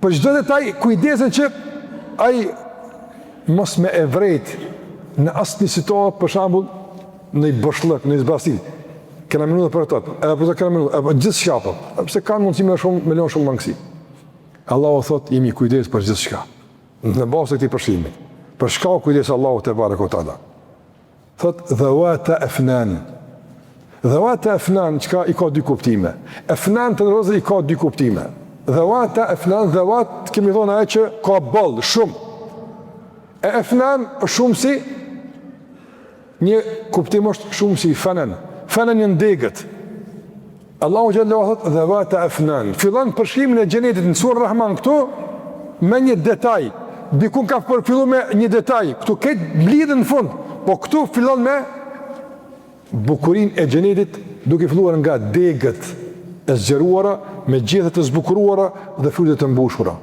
për çdo detaj kujdesen që ai mos me e vrejt në asnjë situatë, për shembull, në një boshllëk, në një zbastil. Kena minuta për ato, edhe për të kena minuta, edhe gjithçka apo, pse kanë mundësi me shumë milion shumë mangësi. Allahu thot, jemi kujdes për gjithçka. Në bazë të këtij përshkrimi. Për shka kujdes Allahu te barekuhu teala. Thot dhawata afnan. Dhawata afnan çka i ka dy kuptime. Afnan të rrozë i ka dy kuptime. Dhawata afnan, dhawat kemi thonë ajo që ka boll shumë. E afnan shumë si një kuptim është shumë si fanan. Fanan janë degët. Allahu xhallahu thot dhawata afnan. Fillon përshkrimin e xhenetit në surën Rahman këtu me një detaj. Dikun ka përfillu me një detaj, këtu këtë mblidhen në fund, po këtu fillon me bukurin e xhenetit, duke filluar nga degët e zgjeruara, me gjethet e zbukuruara dhe frutet e mbushura.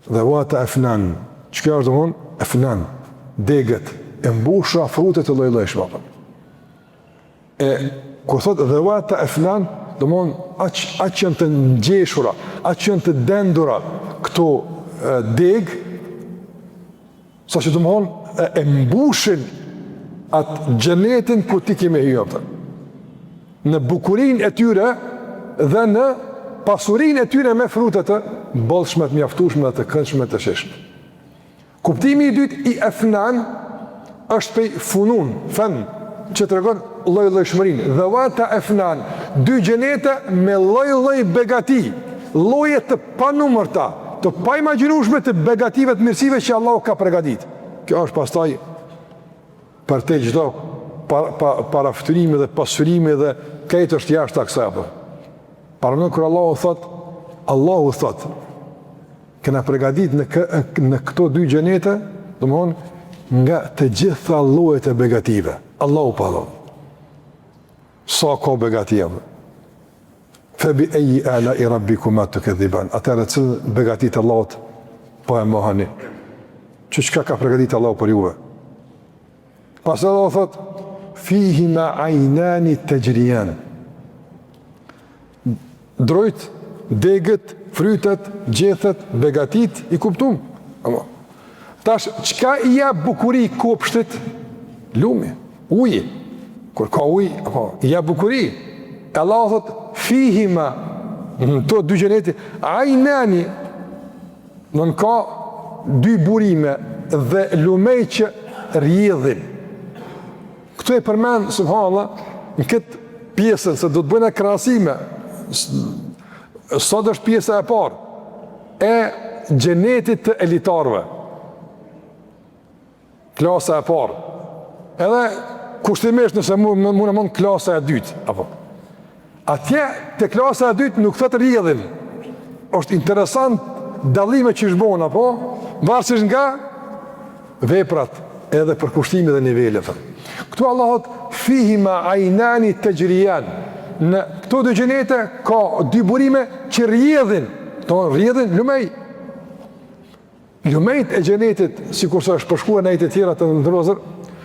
Dhe wata afnan, çka është domthon? Afnan, degët e mbushura, frutet e lloj-llojshme. E kur thot dhe wata afnan, domthon aq janë të ngjeshura, aq janë të dendura këto deg, sa që të mëhon e mbushin atë xhenetin ku ti keme hyjë, në bukurin e tyre dhe në pasurin e tyre me frutet të bollshme, të mjaftueshme dhe të këndshme të shishme. Kuptimi i dytë i afnan është pej funun, fen, që të regon lloj-llojshmërinë. Dhe wata afnan, dy xhenete me lloj-lloj begati, lloje të panumërta, të pa imagjinueshme të begative të mirësive që Allah ka përgatit. Kjo është pastaj për te çdo paraftyrimi dhe pasurimi dhe këtë është jashtë kësaj apo. Para kur Allahu thot, kena përgatit në këto dy xhenete, domthon nga të gjitha llojet e begative. Allahu pa Allah. Sa ka begative. Febi eji ala i rabbikuma tukadhiban. Atëherë cilë begatit Allahut po e mohani. Çka ka përgatitur Allahu për juve? Pas Allahu thot, fihima aynani tajriyan. Drojt, degët, frytet, gjethet, begatit i kuptum. Tash çka i jep bukuri kopshtit? Lumi, uji. Kur ka ujë, apo i jep bukuri. Allahu thot fihima, në to dy xhenete, ajnani, nën ka dy burime dhe lumej që rjedhin. Këtu e përmend, subhanallah, në këtë pjesën, se do të bëjnë krahasime, sot është pjesa e parë, e xhenetit të elitarëve. klasa e parë. Edhe kushtimisht nëse mund klasa e dytë, apo. Atje te klasa e dytë nuk thot rrjedhin. Është interesant dallime që shbon apo varësisht nga veprat edhe përkushtimi dhe nivelet. Këtu Allahot fihima ajnani tajriyan. Në këto dy xhenete ka dy burime që rrjedhin. Rrjedhin lumej. Lumejt e xhenetit, sikurse është përshkruar në ajete të tjera të ndërozur,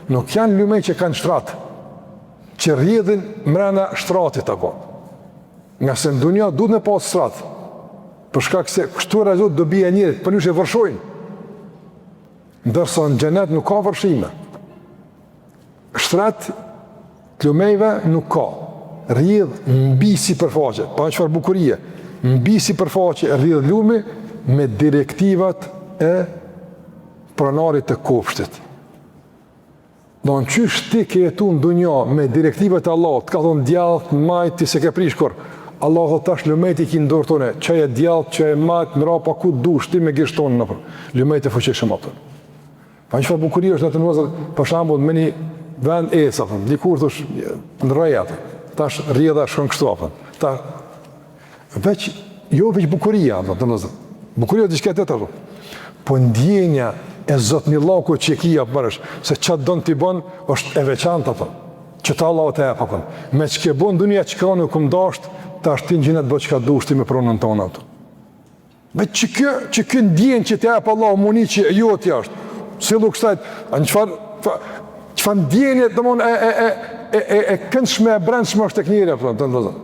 nuk janë lumej që kanë shtrat, që rrjedhin mrena shtratit apo. Nga se në dunja duhet me pas shtrat. Për shkak se kështu realizot do bie njerit, për njështë e vërshojnë. Ndërsa në xhenet nuk ka vërshime. Shtrat të lumejve nuk ka. Rrjedh mbi sipërfaqe, pa çfarë bukurie. Mbi sipërfaqe rrjedh lumi me direktivat e pronarit të kopshtit. Do në qysh ti ke jetu në dunja me direktivat e Allah, të ka thonë djallët, majt, ti se ke prish kur, Allah thot tash lumejt i ki ndorë tone, që e djallët, që e majt, në rapa ku dush, ti me gisht tonë në për, lumejt e fuqishëm apëtën. Pa një që fa bukuria është në të nëzër, për shambull, me një vend esa, dikur thush, në rejat, tash rrjedha shkon kështu apëtën. Ta, veç, jo veç bukuria, të nëzër, bukuria të diçka të të po ndjenja e Zotnillaku që kia përësh, se qatë donë t'i bon, është e veçantë apën, që ta Allah të e papën. Me që ke bon dunia që ka nuk më dasht, ta është ti në gjinet bë që ka dushti me pronën tonë ato. Me që kjo ndjenjë që t'e e pa Allah, muni që jo t'ja është, si lu kësajt, në qëfar ndjenje të mon e këndshme, e brendshme është të kënjëri, të ndërëzën.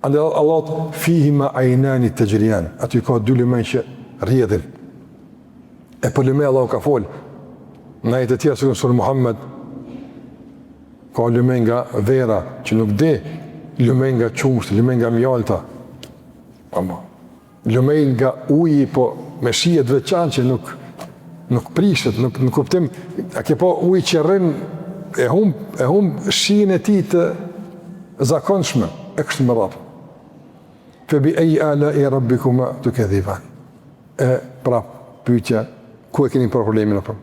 Andë Allah fihima ajnani tajriyan. Aty ka dy lumej që rrjedhin. E për lumej Allah ka folë. Në ajete tjera së surë Muhammed, ka lumej nga vera që nuk de, lumej nga qumshtë, lumej nga mjalta. Lumej nga uji, po me shijet veçan që nuk prishet, nuk kuptim, a ke po uji që rrin, e hum shijen e ti të zakonshme, e kështë më rapë. Febi eji ala e rabbikuma të këdhivan. E pra pyetja, ku e keni për problemin apo?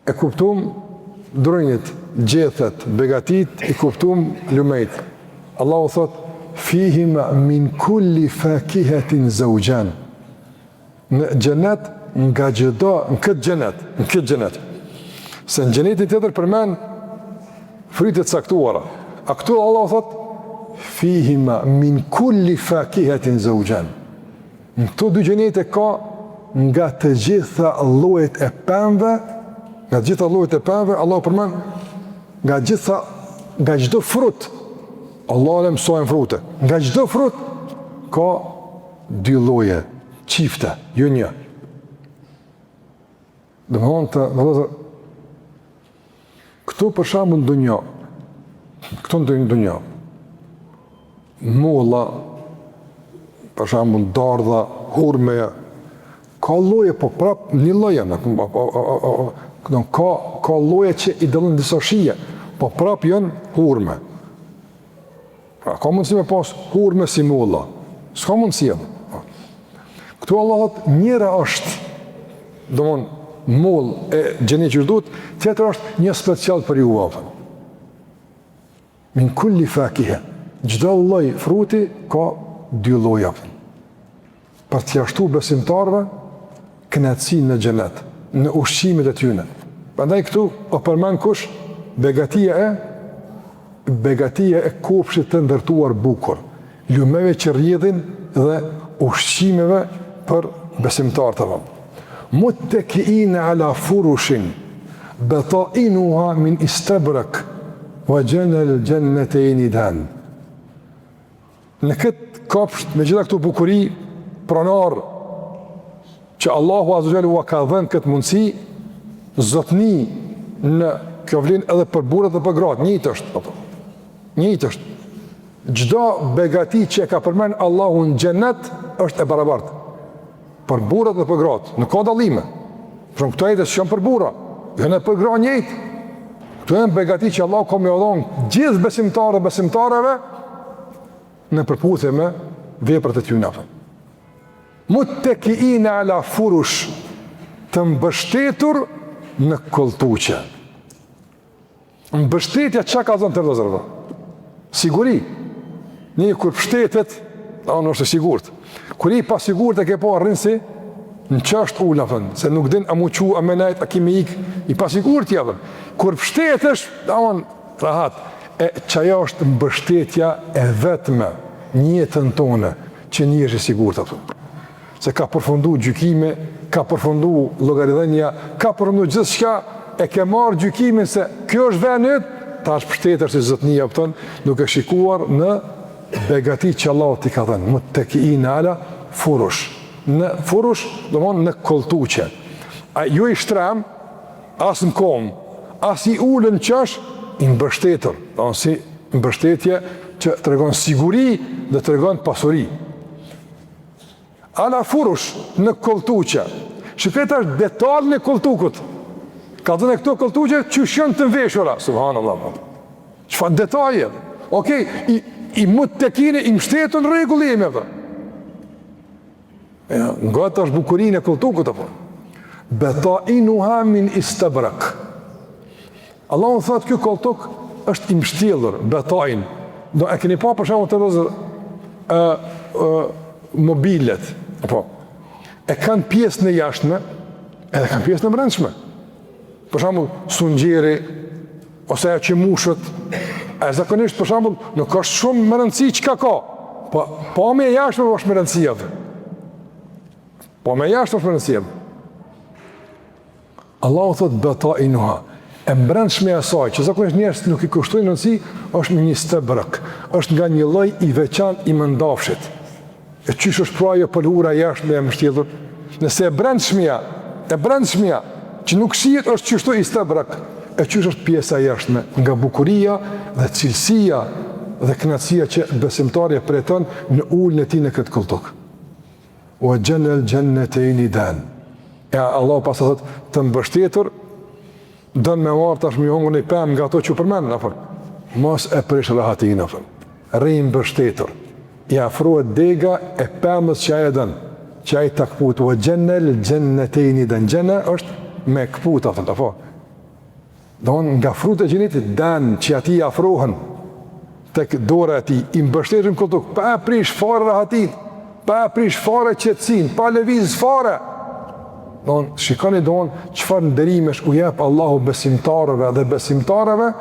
E kuptum drojnit, gjethet, begatit, i kuptum lumejt. Allahu thot, fihima min kulli fakihetin zawjan. Në gjenet, nga gjdo, në këtë gjenet. Se në gjenetin të tjetër përmen fritet saktuara. A këtu Allahu thot, fihima min kulli fakihetin zawjan. Në këto dy gjenete ka nga të gjitha llojet e pemëve, Allah përmend nga çdo frut. Allah e mësojnë frute. Nga çdo frut ka dy lloje, çifte, jo një. Domthonë këtu për shembull në dunjë, molla, për shembull dardha, hurmeja, ka lloje, po prap një lloj ka lloje që i dallon disa shije, po prap janë hurme. Pra, ka mundësi me pas hurme si molla, s'ka mundësi. Këtu Allah thot, njëra është, domthon moll e gjenet që duhet, tjetër është një special për ju vafën. Min kulli fakihe. Çdo lloj fruti ka dy lloja. Për të jashtu besimtarve kënaqësinë në xhenet, në ushqimet e tyre. Prandaj këtu o përmend kush begatia e kopshtit të ndërtuar bukur, lumeve që rrjedhin dhe ushqimeve për besimtarët e vet. Muttaki'ina ala furushin batainuha min istabrak wa janal jannatayn dan. Në këtë kopsht, me gjitha këtu bukuri, pronar, që Allahu Azza wa Jalla ka dhënë këtë mundësi, zotni në kjo vlen edhe për burrat dhe për gratë, njëjtë është. Çdo begati që e ka përmend Allahu në xhenet është e barabartë. Për burrat dhe për gratë, nuk ka dallime. Për këto ajete janë për burra, janë për gra njëjtë. Këto janë begati që Allahu ka më dhënë gjithë besimtarëve në përputhje me veprat e tyre. muttakiina ala furush, të mbështetur në koltuqe. Mbështetja çka ka thënë të vëllezërve? Siguri. Një kur pështetet, anë është e sigurt. Kur i pa sigurt e ke pa rrinë si në çast ula thënë, se nuk din a mu qu, a menajt, a kimi ik, i pa sigurt ja thënë. Kur pështetesh, anë rahat. E çaja është mbështetja e vetme në jetën tonë që një është i sigurt atë. Se ka përfundu gjykime, ka përfundu llogaridhënia, ka përfundu gjithçka, e ke marrë gjykimin se kjo është venet, ta është pështetër si zotnia pëtën, duke shikuar në begati që Allah t'i ka dhenë, muttakiina ala furush. Në furush, do mënë në koltuqe. A ju i shtrem, as në kom, as i ullën qash, i mbështetër. Do si mbështetje që të regon siguri dhe të regon pasuri. Ala furush në koltuqe. Shikret është detalë në koltukut. Ka dhënë këto koltuqe që shënë të veshura. Subhanallah. Çfarë detaje. Okej, i muttakiina i mbështetën rregull jemi apo. Ja, nga të është bukurinë e koltukut apo. Batainuha min istabrak. Allahu thotë ky koltuk është i mbështjellur, batain. Do e keni pa për shembull të vëzë mobilet apo e kanë pjesën e jashtme edhe kanë pjesën e brendshme. Për shembull sungjeri ose ajo që mushët, e zakonisht për shembull nuk ka shumë më rëndësi çka ka. Po me jashtme është më rëndësi atë. Po me jashtme është më rëndësi. Allahu thotë batainuha, e brendshme e saj, që zakonisht njerëzit nuk i kushtojnë rëndësi, është një stebrak, është nga një lloj i veçantë i mëndafshit. E qysh është pra ajo pëlhura jashtme e mbështjellur? Nëse e brendshmja, që nuk shihet është qështu i stebrak, e qysh është pjesa jashtme, nga bukuria dhe cilësia dhe kënaqësia që besimtari e preton në ulën e tij në këtë koltuk. Wa jannal jannatayn dan. Ja Allah pas thotë të mbështetur don me marr tash më hongun e pëm nga ato që përmend apo. Mos e prish rahatin apo. Rri mbështetur. I afrohet dega e pëmës që aje dënë, që aje të këput, o gjennel, gjennetejni dënë, gjenne është me këput, apo. Donë nga frut e gjenetit, dënë që ati i afrohen, të dore ati, i mbështetëm këtuk, pa prish fare rahatin, pa prish fare qetësin, pa leviz fare. Donë, shikoni donë, qëfar ndërimesh u jep Allahu besimtarëve dhe besimtarëve,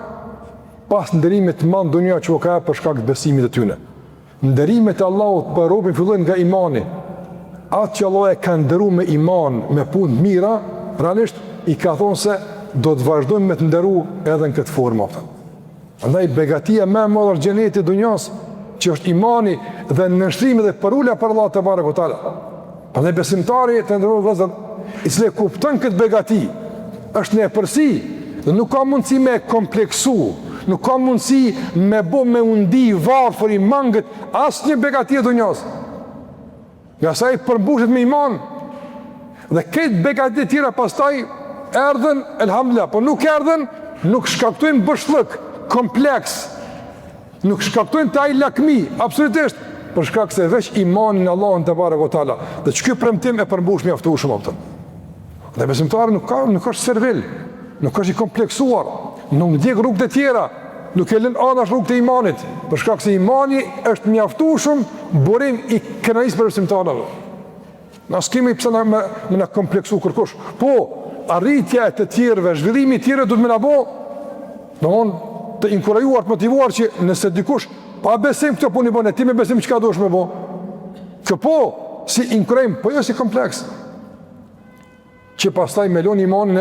pas ndërimit manë dunja që u ka jep për shkak të besimit e tyne. Ndërimet e Allahut për robën fillojnë nga imani. Atë që Allah e ka ndëru me iman, me punë mira, realisht i ka thonë se do të vazhdojmë me të ndëru edhe në këtë formë. Andaj begatia me madhër gjenetit dunjas, që është imani dhe nështrimi dhe përulla për Allah të barë këtala. Andaj besimtari të ndëru vëzër, i cile kupton këtë begati, është në e përsi, dhe nuk ka mundësi me kompleksu, nuk ka mundësi me bo me undi, varfër, i mangët, asë një begati e dunjas. Nga sa i përmbushet me iman. Dhe këtë begati tjera pastaj erdhen, elhamdulillah, po nuk erdhen, nuk shkaktojnë bështlëk, kompleks, nuk shkaktojnë të ajë lakmi, absolutisht, për shkak se veç imanin në Allahun te barekotala. Dhe që ky premtim e përmbush mjaftueshëm atë. Dhe besimtari nuk është servil, nuk është i kompleksuar, nuk ndjek rrugët e tjera, nuk e lën anash rrugët e imanit, për shkak se imani është mjaftueshëm burim i kënaqësisë për besimtarëve. Na skemi pse na kompleksu kërkosh. Po, arritja e të tjerëve, zhvillimi i tjerëve duhet më na bë, domthonë të inkurajuar, të motivuar që nëse dikush pa besim këtë punë bën, ti me besim çka duhesh më bë. Që po, si inkurajim, po jo si kompleks. Që pastaj me lon imanin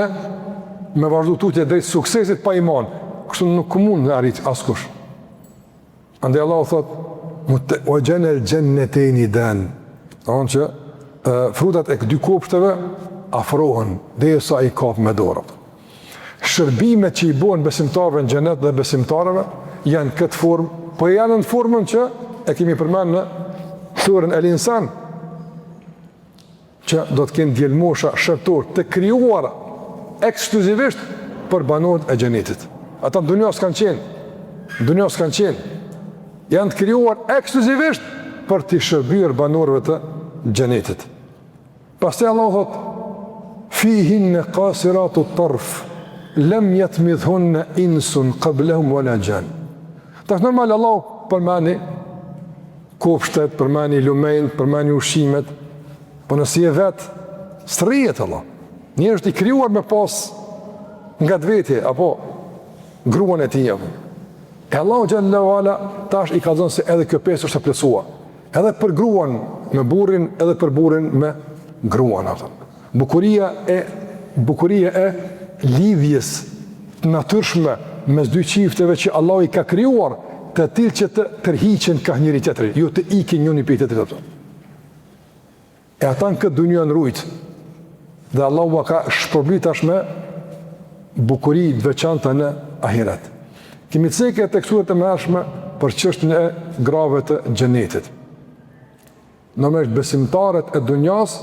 me vazhdu tutje drejt suksesit pa iman. Kështu nuk mund në arrit askush. Andaj Allah thot, o gjenel gjennetejni den. Anë që frutat e këdy kopshteve afrohen dhe sa i kap me dorë. Shërbimet që i bojnë besimtarëve në xhenet dhe besimtarëve janë këtë formë, po janë në formën që e kemi përmenë në surën El Insan, që do të kenë djelmosha shërtor të krijuara ekskluzivisht për banorët e xhenetit. Ata në dunja s'kanë qenë, janë të krijuar ekskluzivisht për të shërbyer banorëve të xhenetit. Pastaj Allah thot, fihinne qasiratu tarf, lem yatmithunne insun qablahum wala jan. Tash normal Allah përmani kopshtet, përmani lumejnë, përmani ushimet, po nësi e vetë, sërrijet Allah. Njërë është i kryuar me pas nga dveti, apo gruan e tij. E Allah xhallahu ala tash i ka dhënë se edhe kjo pesë është e plotësua. Edhe për gruan me burrin, edhe për burrin me gruan atë. Bukuria e lidhjes natyrshme mes dy çifteve që Allah i ka krijuar të tillë që të tërhiqen ka njëri tjetri, jo të ikin njëri prej tjetrit. E ata në këtë dunjë janë rujt. Dhe Allahu ka shpërblyt tashme bukuri të veçanta në ahiret. Kemi cekë të kësuret e mërshme për çështën e grave të xhenetit. Normalisht besimtarët e dunjas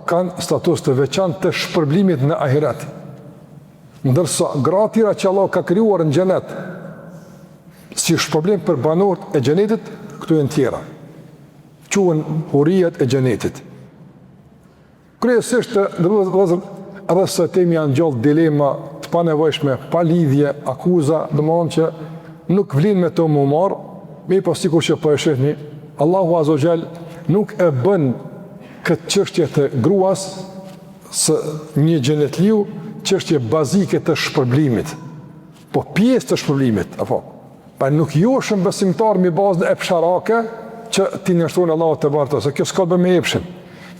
kanë status të veçantë të shpërblimit në ahiret. Ndërsa gratë tjera që Allah ka krijuar në xhenet si shpërblim për banorët e xhenetit, këtu janë tjera. Quhen hurijet e xhenetit. Kryesisht edhe së temi janë gjallë dilema të panevojshme, pa lidhje, akuza, domethënë që nuk vlen me të më marë, me po sikur që po e shihni, Allahu Azza wa Jall nuk e bën këtë çështje të gruas së një xhenetliu çështje bazike të shpërblimit, po pjesë të shpërblimit, apo. Pa nuk joshëm besimtar me bazën e psharake që ti nështrojnë Allahu te barta, se kjo s'ka të bëjë me epshin.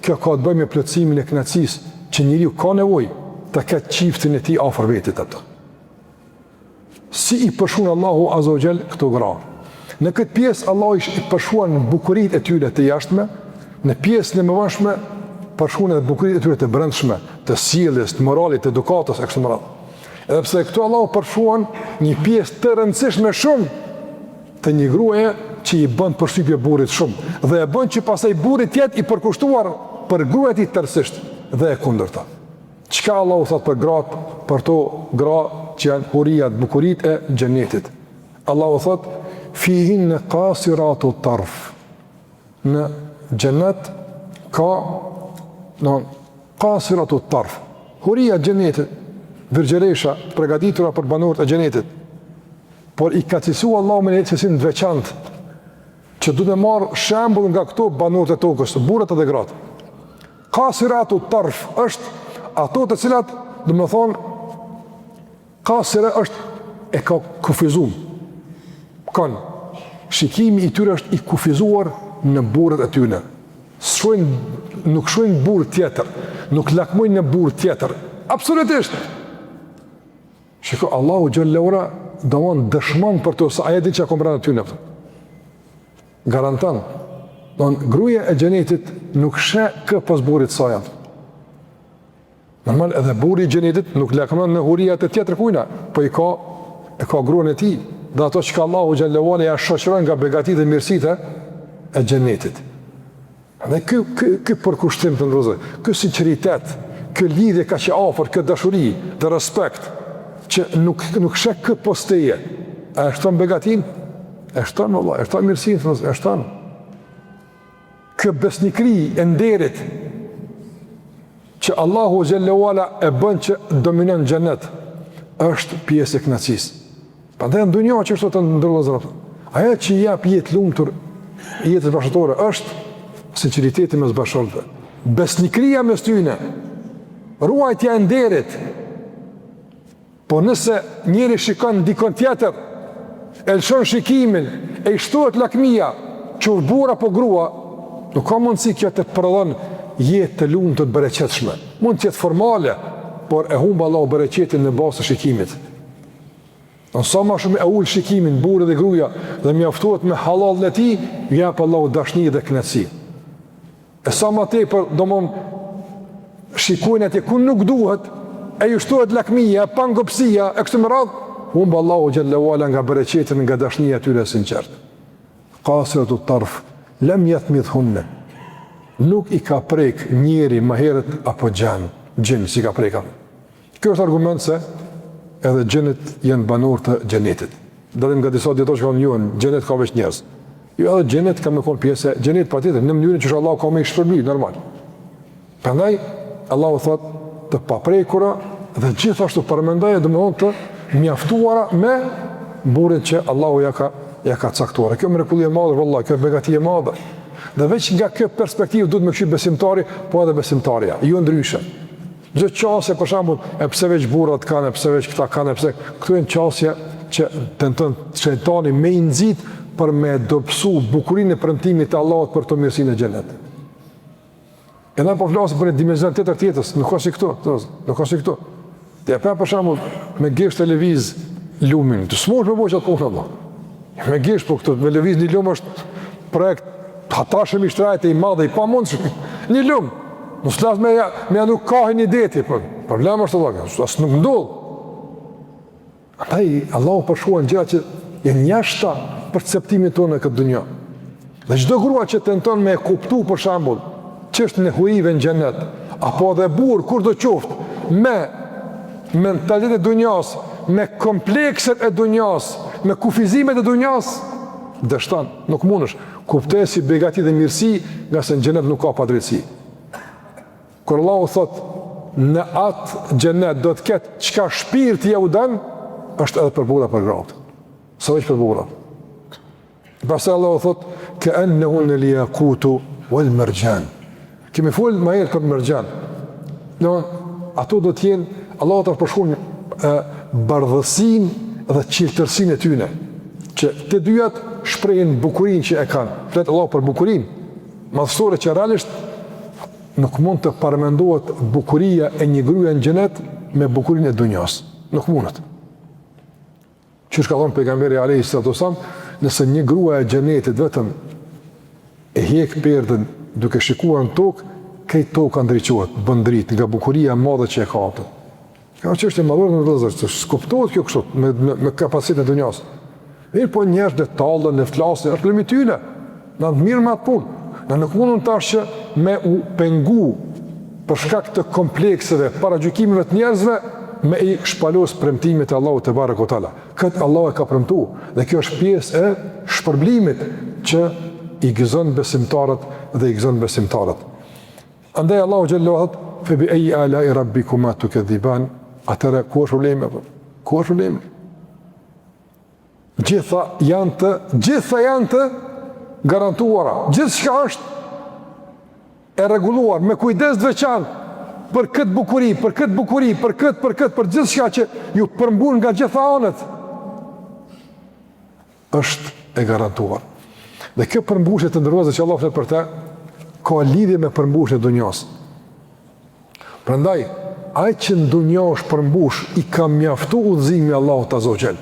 Kjo ka të bëjë me plotësimin e kënaqësisë që njeriu ka nevojë të ketë çiftin e tij afër vetit atë. Si i përshun Allahu Azza wa Jall këto gra. Në këtë pjesë Allah i përshuan bukuritë e tyre të jashtme, në pjesën e mëvonshme përshuan edhe bukuritë e tyre të brendshme, të sjelljes, të moralit, të edukatës e kështu me radhë. Edhe pse këtu Allah përshuan një pjesë të rëndësishme shumë të një gruaje që i bën përshtypje burrit shumë dhe e bën që pastaj burri të jetë i përkushtuar për gruan e tij tërësisht dhe e kundërta. Çka Allah thot për gratë, për to gra që janë hurijat, bukuritë e xhenetit. Allah thot fihin qasiratu tarf. Në xhenet ka qasiratu tarf. Huria xhenetit, virgjeresha përgatitura për banorët e xhenetit. Por i ka cilësuar Allahu me një cilësim të veçantë që duhet të marr shembull nga këto banorët e tokës, burrat dhe gratë. Qasiratu tarf është ato të cilat, do të thonë, qasira është e ka kufizuar. Shikimi i tyre është i kufizuar në burrat e tyre. Nuk shohin burr tjetër, nuk lakmojnë në burr tjetër. Absolutisht. Shiko, Allahu xhallahu ora domon dëshmon për to sa ajetin që ka kombrana ty në pëtë. Garantan. Gruaja e xhenetit nuk sheh kë pas burrit saj. Normal edhe burri i xhenetit nuk lakmon në hurijat e tjetër kujna, po e ka gruan e tij, dhe ato që Allahu xhallahu ala ja shoqëron nga begatitë dhe mirësitë e xhenetit. Dhe ky përkushtim të ndrozë, ky sinqeritet, ky lidhje kaq e afërt, ky dashuri dhe respekt që nuk shek kë posteje. A shton begatin? E shton valla, e shton mirësinë, e shton. Kë besnikri e nderit që Allahu xhallahu ala e bën që dominon xhenet është pjesë e kënaqësisë. Prandaj në dunjë që është të ndërlozur. Ajo që jap jetë lumtur, jetë bashkëtorë është sinqeriteti mes bashkëtorëve. Besnikria mes tyre. Ruajtja e nderit. Po nëse njëri shikon dikon tjetër, e lëshon shikimin, e i shtohet lakmia, që burr apo grua, nuk ka mundësi kjo të prodhon jetë të lumtur të bereqetshme. Mund të jetë formale, por e humb Allahu bereqetin në bazë të shikimit. Sa më shumë e ul shikimin burri dhe gruaja dhe mjaftohet me halal e tij, jep Allahu dashni dhe kënaqësi. E sa më tepër domon shikojnë atje ku nuk duhet, e ju shtohet lakmia, pangopsia, e kështu me radhë, humb Allahu xhallahu ala nga bereqetin, nga dashnia e tyre e sinqertë. Qasiratu tarf lam yathmithunna. Nuk i ka prek njeri më herët apo gjin si ka preka. Kjo është argument se edhe xhenet janë banor të xhenetit. Dalim nga disa dietarë që kanë thënë xhenet ka veç njerëz. Jo, edhe xhenet ka më kon pjesë, xhenet patjetër në mënyrën që Allah ka më shpërblyt normal. Prandaj Allahu thot të paprekura dhe gjithashtu përmendoje domethënë të mjaftuara me burrin që Allahu ja ka caktuar. Kjo mrekulli e madhe vallahi, kjo begati e madhe. Dhe veç nga kjo perspektivë duhet me kthyer besimtari, po edhe besimtarja, jo ndryshe. Çdo çështje për shembull, e pse veç burrat kanë, pse veç këta kanë, pse këtu janë çështje që tenton shejtani me i nxit për me dobësu bukurinë e premtimit të Allahut për të mirësinë e xhenetit. Edhe po flasim për një dimension tjetër të jetës, nuk ka si këtu, nuk ka si këtu. Ti apo për shembull me gjesht televiz lumin, të smosh me voçat punë Allah. Me gjesht po këtu me lëviz një lum është projekt hatashëm i shtrajtë i madhe i pamundshëm. Një lum. Mos flas me nuk ka një deti, po problemi është Allah, as nuk ndodh. Ai Allahu përshuan gjëra që janë jashtë perceptimit tonë në këtë dunjë. Dhe çdo grua që tenton me kuptu për shembull çështën e hurive në xhenet, apo dhe burr kur do qoftë me mentalitetin e dunjas, me komplekset e dunjas, me kufizimet e dunjas, dështon, nuk mundesh. Kuptoj si begati dhe mirësi, nga se në xhenet nuk ka padrejtësi. Kur Allahu thot në atë xhenet do të ketë çka shpirti ja u dhan, është edhe për burra për gratë. Sa veç për burra. Pastaj Allahu thot ka'annahu al-yaqutu wal-marjan. Kemi fol më herë për marjan. Do ato do të jenë Allahu ta përshkruan bardhësinë dhe qiltërsinë e tyre, që të dyjat shprehin bukurinë që e kanë. Flet Allahu për bukurinë madhështore që realisht nuk mund të paramendohet bukuria e një gruaje në xhenet me bukurinë e dunjas. Nuk mundet. Që ka thonë pejgamberi alayhi salatu wasallam, nëse një grua e xhenetit vetëm e hjek perdën duke shikuar në tokë, këtë toka ndriçohet, bën dritë nga bukuria e madhe që e ka atë. Kjo është e madhore në vëllezër, që skuptohet kjo kështu me kapacitetin e dunjas. Mirë po njerëz në tallën, në flasje, është problemi tyne. Na mirë me atë punë. Na nuk mundun tash që me u pengu për shkak të komplekseve, paragjykimeve të njerëzve, me i shpalos premtimet e Allahut te barekuhu teala. Këtë Allah e ka premtuar dhe kjo është pjesë e shpërblimit që i gëzon besimtarët dhe i gëzon besimtarët. Andaj Allahu xhallahu thot: "Fa bi ayyi ala'i rabbikuma tukadhiban?" Atëra ku është problemi? Ku është problemi? Gjitha janë të garantuara. Gjithçka është e rregulluar me kujdes të veçantë për këtë bukuri, për gjithçka që ju përmbun nga gjitha anët. Është e garantuar. Dhe kjo përmbushje të ndërruar që Allah flet për të, ka lidhje me përmbushjen e dunjas. Prandaj, ai që në dunja është përmbush, i ka mjaftu udhëzimi Allahut azza wa jall.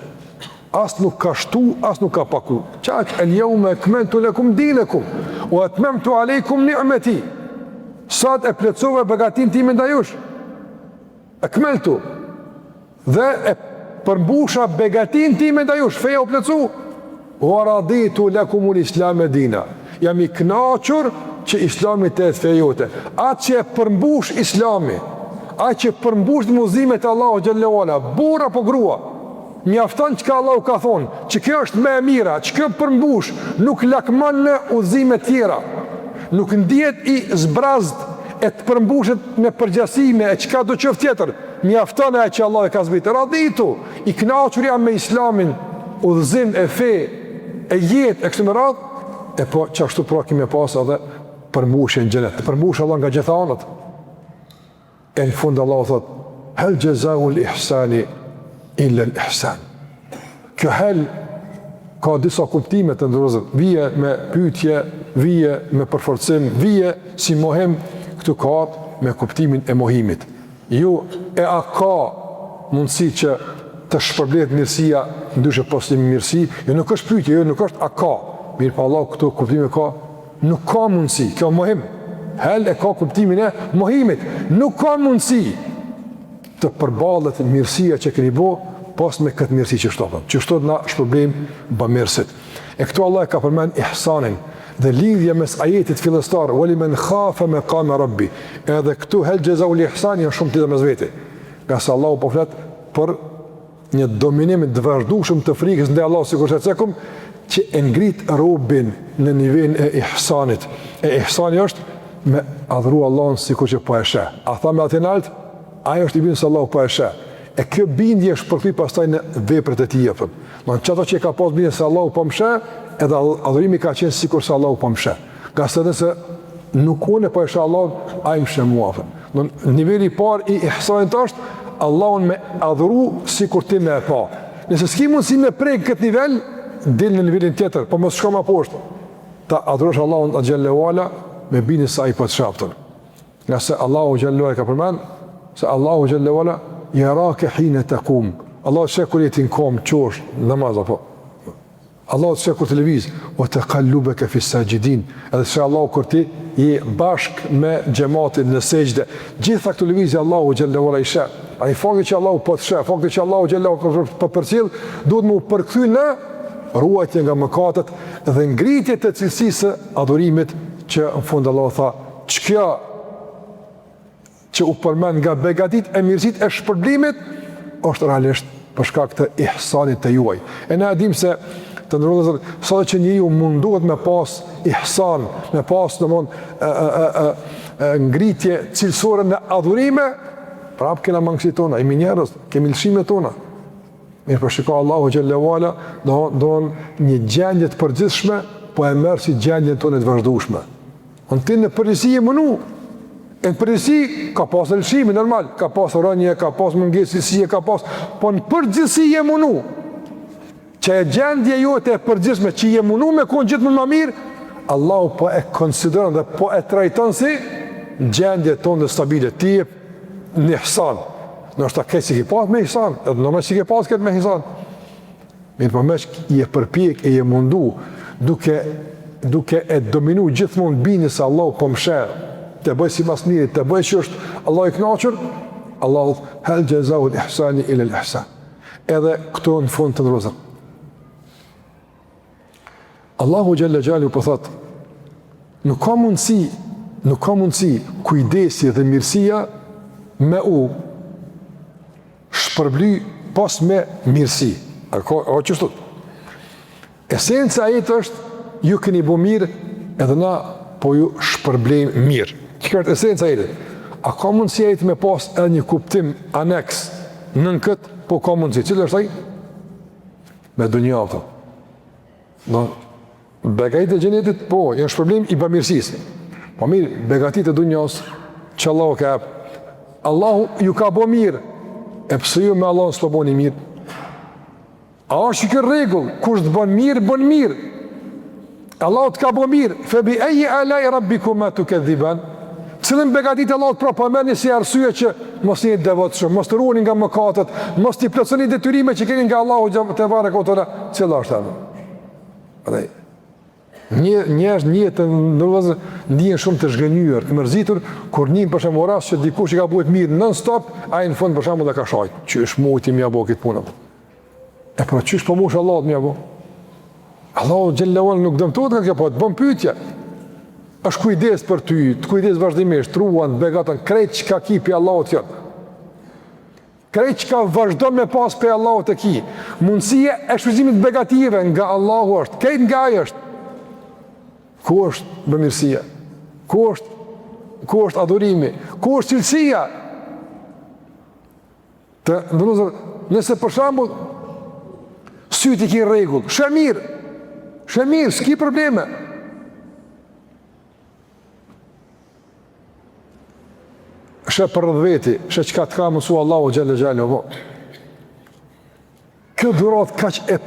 As nuk ka shtu, as nuk ka paku. Çaq el-yawma akmaltu lakum dinakum wa atmamtu alaykum ni'mati. Sot e plotësova begatinë time ndaj jush. Akmaltu. Dhe e përmbusha begatinë time ndaj jush, feja u plotësu. Wa raditu lakum al-islam dina. Jam i kënaqur që Islami të jetë feja jote. Atë që e përmbush Islami, atë që përmbush udhëzimet e Allahut xhallahu ala, burr apo grua, mjafton që ka Allahu ka thonë, që kjo është me e mira, që kjo përmbush, nuk lakman në udhëzime tjera, nuk ndihet i zbrazd e të përmbushet me përgjasime e qka do qëftë tjetër, mjafton e që Allah e ka zbitë, raditu, i knaqur jam me Islamin, udhëzim e fe, e jetë, e kështë më radhë, e po që ashtu pra kime pasë edhe përmbushe në gjenet, përmbushe Allah nga gjitha anët. E në fund Allah o thotë, hel gjezau l'ihsani illa l'ihsan. Kjo hel ka disa kuptime të ndërëzër, vije me pyetje, vije me përforcim, vije si mohim, këtu ka me kuptimin e mohimit. Ju e a ka mundësi që të shpërblet mirësia, ndyshe poslimi mirësi, jo nuk është pyetje, jo nuk është a ka, mirë pa Allah këtu kuptime ka, nuk ka mundësi, kjo mohim. Hel e ka kuptimin e mohimit, nuk ka mundësi të përballet mirësia që keni bo, pas me këtë mirësi që shtopën. Që shtot na shpërblim bamirësit. E këtu Allah e ka përmend ihsanin dhe lidhje mes ajetit fillestar, wali men khafa maqama rabbi. Edhe këtu hel gjezau l'ihsani janë shumë tjetër mes veti. Nga se Allah po flet për një dominim të vazhdueshëm të frikës ndaj Allahut sikur të cekum, që e ngrit robin në nivelin e ihsanit. E ihsani është me adhuru Allahun sikur që po e sheh. A tha me atë nalt, ajo është i bindur se Allahu po e sheh. E kjo bindje është përkthy pastaj në veprat e tij apo. Do çato që ka pas bindje se Allahu po më sheh, edhe adhurimi ka qenë sikur se Allahu po më sheh. Qase nëse nuk unë po e sheh Allahun, ai më sheh mua. Do niveli i parë i ihsanit është Allahun me adhuru sikur ti më e pa. Nëse s'ki mundësi me prek këtë nivel, del në nivelin tjetër, po mos shko më poshtë. Ta adhurosh Allahun xhallahu ala me bindje se ai po të shafton. Nga se Allahu xhallahu ala ka përmend se Allahu xhallahu ala yaraka hina taqum. Allahu sheh kur jetin kom çosh namaz apo. Allahu sheh kur televiz wa taqallubaka fi sajidin. Edhe se Allahu kur ti je bashk me xhamatin në sejdë. Gjitha këto lëvizje Allahu xhallahu ala i sheh. Ai fakti që Allahu po të sheh, fakti që Allahu xhallahu po përcjell, duhet më përkthy në ruajtje nga mëkatet dhe ngritje të cilësisë së adhurimit që në fund Allahu tha, ç'kjo që u përmend nga begatit e mirësit e shpërblimit është realisht për shkak të ihsanit të juaj. E na dim se të ndërrohet sa që njeriu munduhet me pas ihsan, me pas ngritje cilësore në adhurime, prapë kena mangësit tona, imi njerëz, kemi lëshimet tona. Mirë për shiko Allahu xhallahu ala, do një gjendje të përgjithshme, po e merr si gjendjen tonë të vazhdueshme. On ti në përgjithësi je mënu. Në përgjithësi ka pas lëshime normal, ka pas rënje, ka pas mungesë si ka pas, po në përgjithësi je mënu. Që e gjendje jote e përgjithshme që je mënu me kon gjithmonë më mirë, Allahu po e konsideron dhe po e trajton si gjendje tonë stabile. Ti je në ihsan. Nështë ta këtë si ke pas me ihsan, edhe në si ke pas këtë me ihsan. Mirë për meq, je përpjek e je mundu, duke e dominu gjithmonë bindje se Allah po më sheh, të bëj si mas mirë, të bëj që është Allah i knaqër, Allah hel gjezau l'ihsani ila l'ihsan. Edhe këto në fund të ndrozën. Allahu xhalla xhalu po thot, nuk ka mundësi kujdesi dhe mirësia me u shpërbly pas me mirësi. A qështu? Esenca e jetë është ju keni bo mirë edhe na po ju shpërblejmë mirë. Që është esenca e jetë? A ka mundësi e jetë me pas edhe një kuptim aneks nën këtë, po ka mundësi. Cilë është taj? Me dunja ato. Begatit e gjenetit, po, janë shpërblim i bëmirësisë. Po mirë, begatit e dunjas, që Allahu ka ebë. Allahu ju ka bo mirë, e pëse ju me Allah s'po boni mirë? A është që regull, kush të bon mirë. Allah të ka bo mirë, febi eji alaj rabbikuma tukadhiban. Cilën begatit Allah të propameni si arsye që mos një devotshëm, mos të ruani nga mëkatet, mos të plotësoni detyrime që keni nga Allahu te barekotala, cila është atë? Një të ndërvëzë ndihen shumë të zhgënjur, të mërzitur, kur një për shembull rast që dikush i ka bëhet mirë non stop, ai në fund për shembull ka shajt, çysh muti më apo këtë punë. E pra çysh po mush Allah më apo? Allahu xhallahu ala nuk dëmtohet nga kjo, po të bën pyetje. Është kujdes për ty, të kujdes vazhdimisht, truan, begatën, krejt që ka ki për Allahut jot. Krejt që ka vazhdo me pas për Allahut e ki. Mundësia e shfrytëzimit begative nga Allahu është, krejt nga ai është. Ku është bëmirësia? Ku është adhurimi? Ku është cilësia? Nëse për shembull syti ki rregull, shemir, s'ki probleme. Shë për rëdhveti, shë që ka të ka mësu Allahu xhalla xhallahu. Kjo dhurat kaq e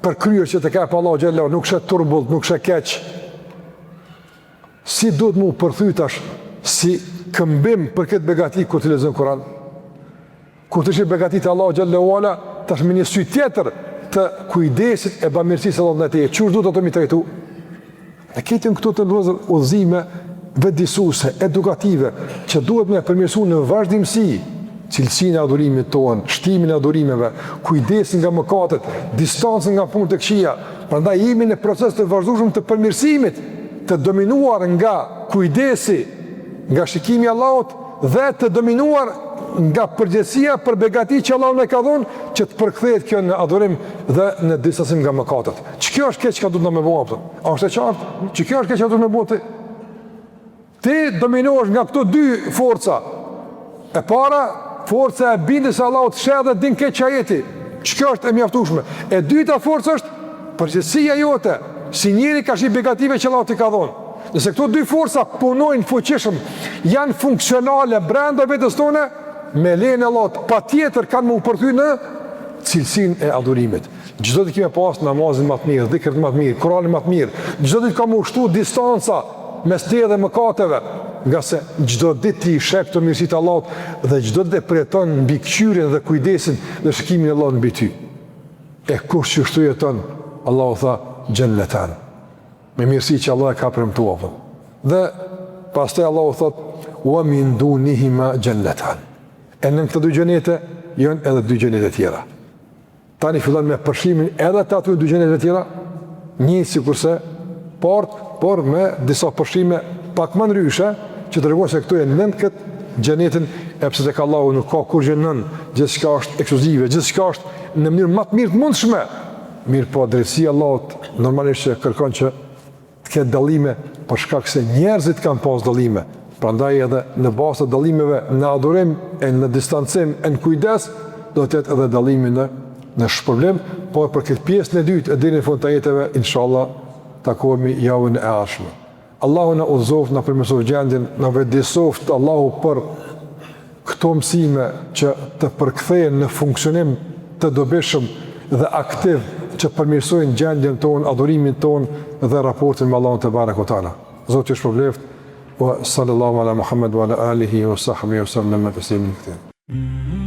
përkryer që të ka për Allahu xhallahu, nuk shë turbull, nuk shë keq. Si duhet mu përthytash si këmbim për këtë begati kur të lexon Kur'an? Kur të shih begatit Allahu xhallahu ala, tash me një sy tjetër të kujdesit e bamirësisë Allahut ndaj teje. Çu duhet ato mi trajtu? Ne kemi këtu të ndozë udhëzime vetëdijsuese, edukative, që duhet me përmirësu në vazhdimsi cilësinë e adhurimit tonë, shtimin e adhurimeve, kujdesin nga mëkatet, distancën nga punë të këqija. Prandaj jemi në proces të vazhdueshëm të përmirësimit, të dominuar nga kujdesi, nga shikimi i Allahut dhe të dominuar nga përgjegjësia për begati që Allahu na ka dhënë, që të përkthehet kjo në adhurim dhe në distancim nga mëkatet. Ç'kjo është keq që duhet na më bëjë? A është e qartë? Ç'kjo është keq që duhet më bëjë? Ti dominohesh nga këto dy forca. E para, forca e bindjes së Allahut sheh dhe din keq ajeti. Ç'kjo është e mjaftueshme. E dyta forca është përgjegjësia jote, si njëri ka shi begative që Allahu t'i ka dhënë. Nëse këto dy forca punojnë fuqishëm, janë funksionale brenda vetes tone, me lejen e Allahut, patjetër kanë më përthy në cilësinë e adhurimit. Çdo ditë kemi pas namazin më të mirë, dhikrin më të mirë, Kur'anin më të mirë. Çdo ditë kam ushtu distanca mes te dhe mëkateve, nga se çdo ditë ti sheh këto mirësitë të Allahut dhe çdo ditë preton mbi kqyrjen dhe kujdesin dhe shikimin e Allahut mbi ty. E kush që shtu jeton, Allahu tha xhennetan. Me mirësi që Allah e ka premtuar. Dhe pastaj Allahu thot wa min dunihima xhennetan. E në këto dy xhenete janë edhe dy xhenete tjera. Tani fillon me përshimin edhe të aty dy xhenete tjera, një sikurse por me disa përshime pak më ndryshe, që të regojnë se këtu e nën këtë xhenetin, e pse tek Allahu nuk ka kur gjë gjithçka është ekskluzive, gjithçka është në mënyrë më të mirë të mundshme. Mirë po, drejtësia Allahut normalisht që kërkon që të ketë dallime për shkak se njerëzit kanë pas dallime. Prandaj edhe në bazë të dallimeve në adhurim e në distancim e në kujdes do të jetë edhe dallimi në shpërblim, por për këtë pjesën e dytë e deri në fund të jetëve inshallah takohemi javën e ardhshme. Allahu na udhëzoft, na përmirësoft gjendjen, na vëdësoft Allahu për këto mësime që të përkthehen në funksionim të dobishëm dhe aktiv që përmirësojnë gjendjen tonë, adhurimin tonë dhe raportin me Allahun te barekuhu teala. Zoti ju shpëlbeft. Wa sallallahu ala Muhammad wa ala alihi wa sahbihi wa sallam tasliman kathira.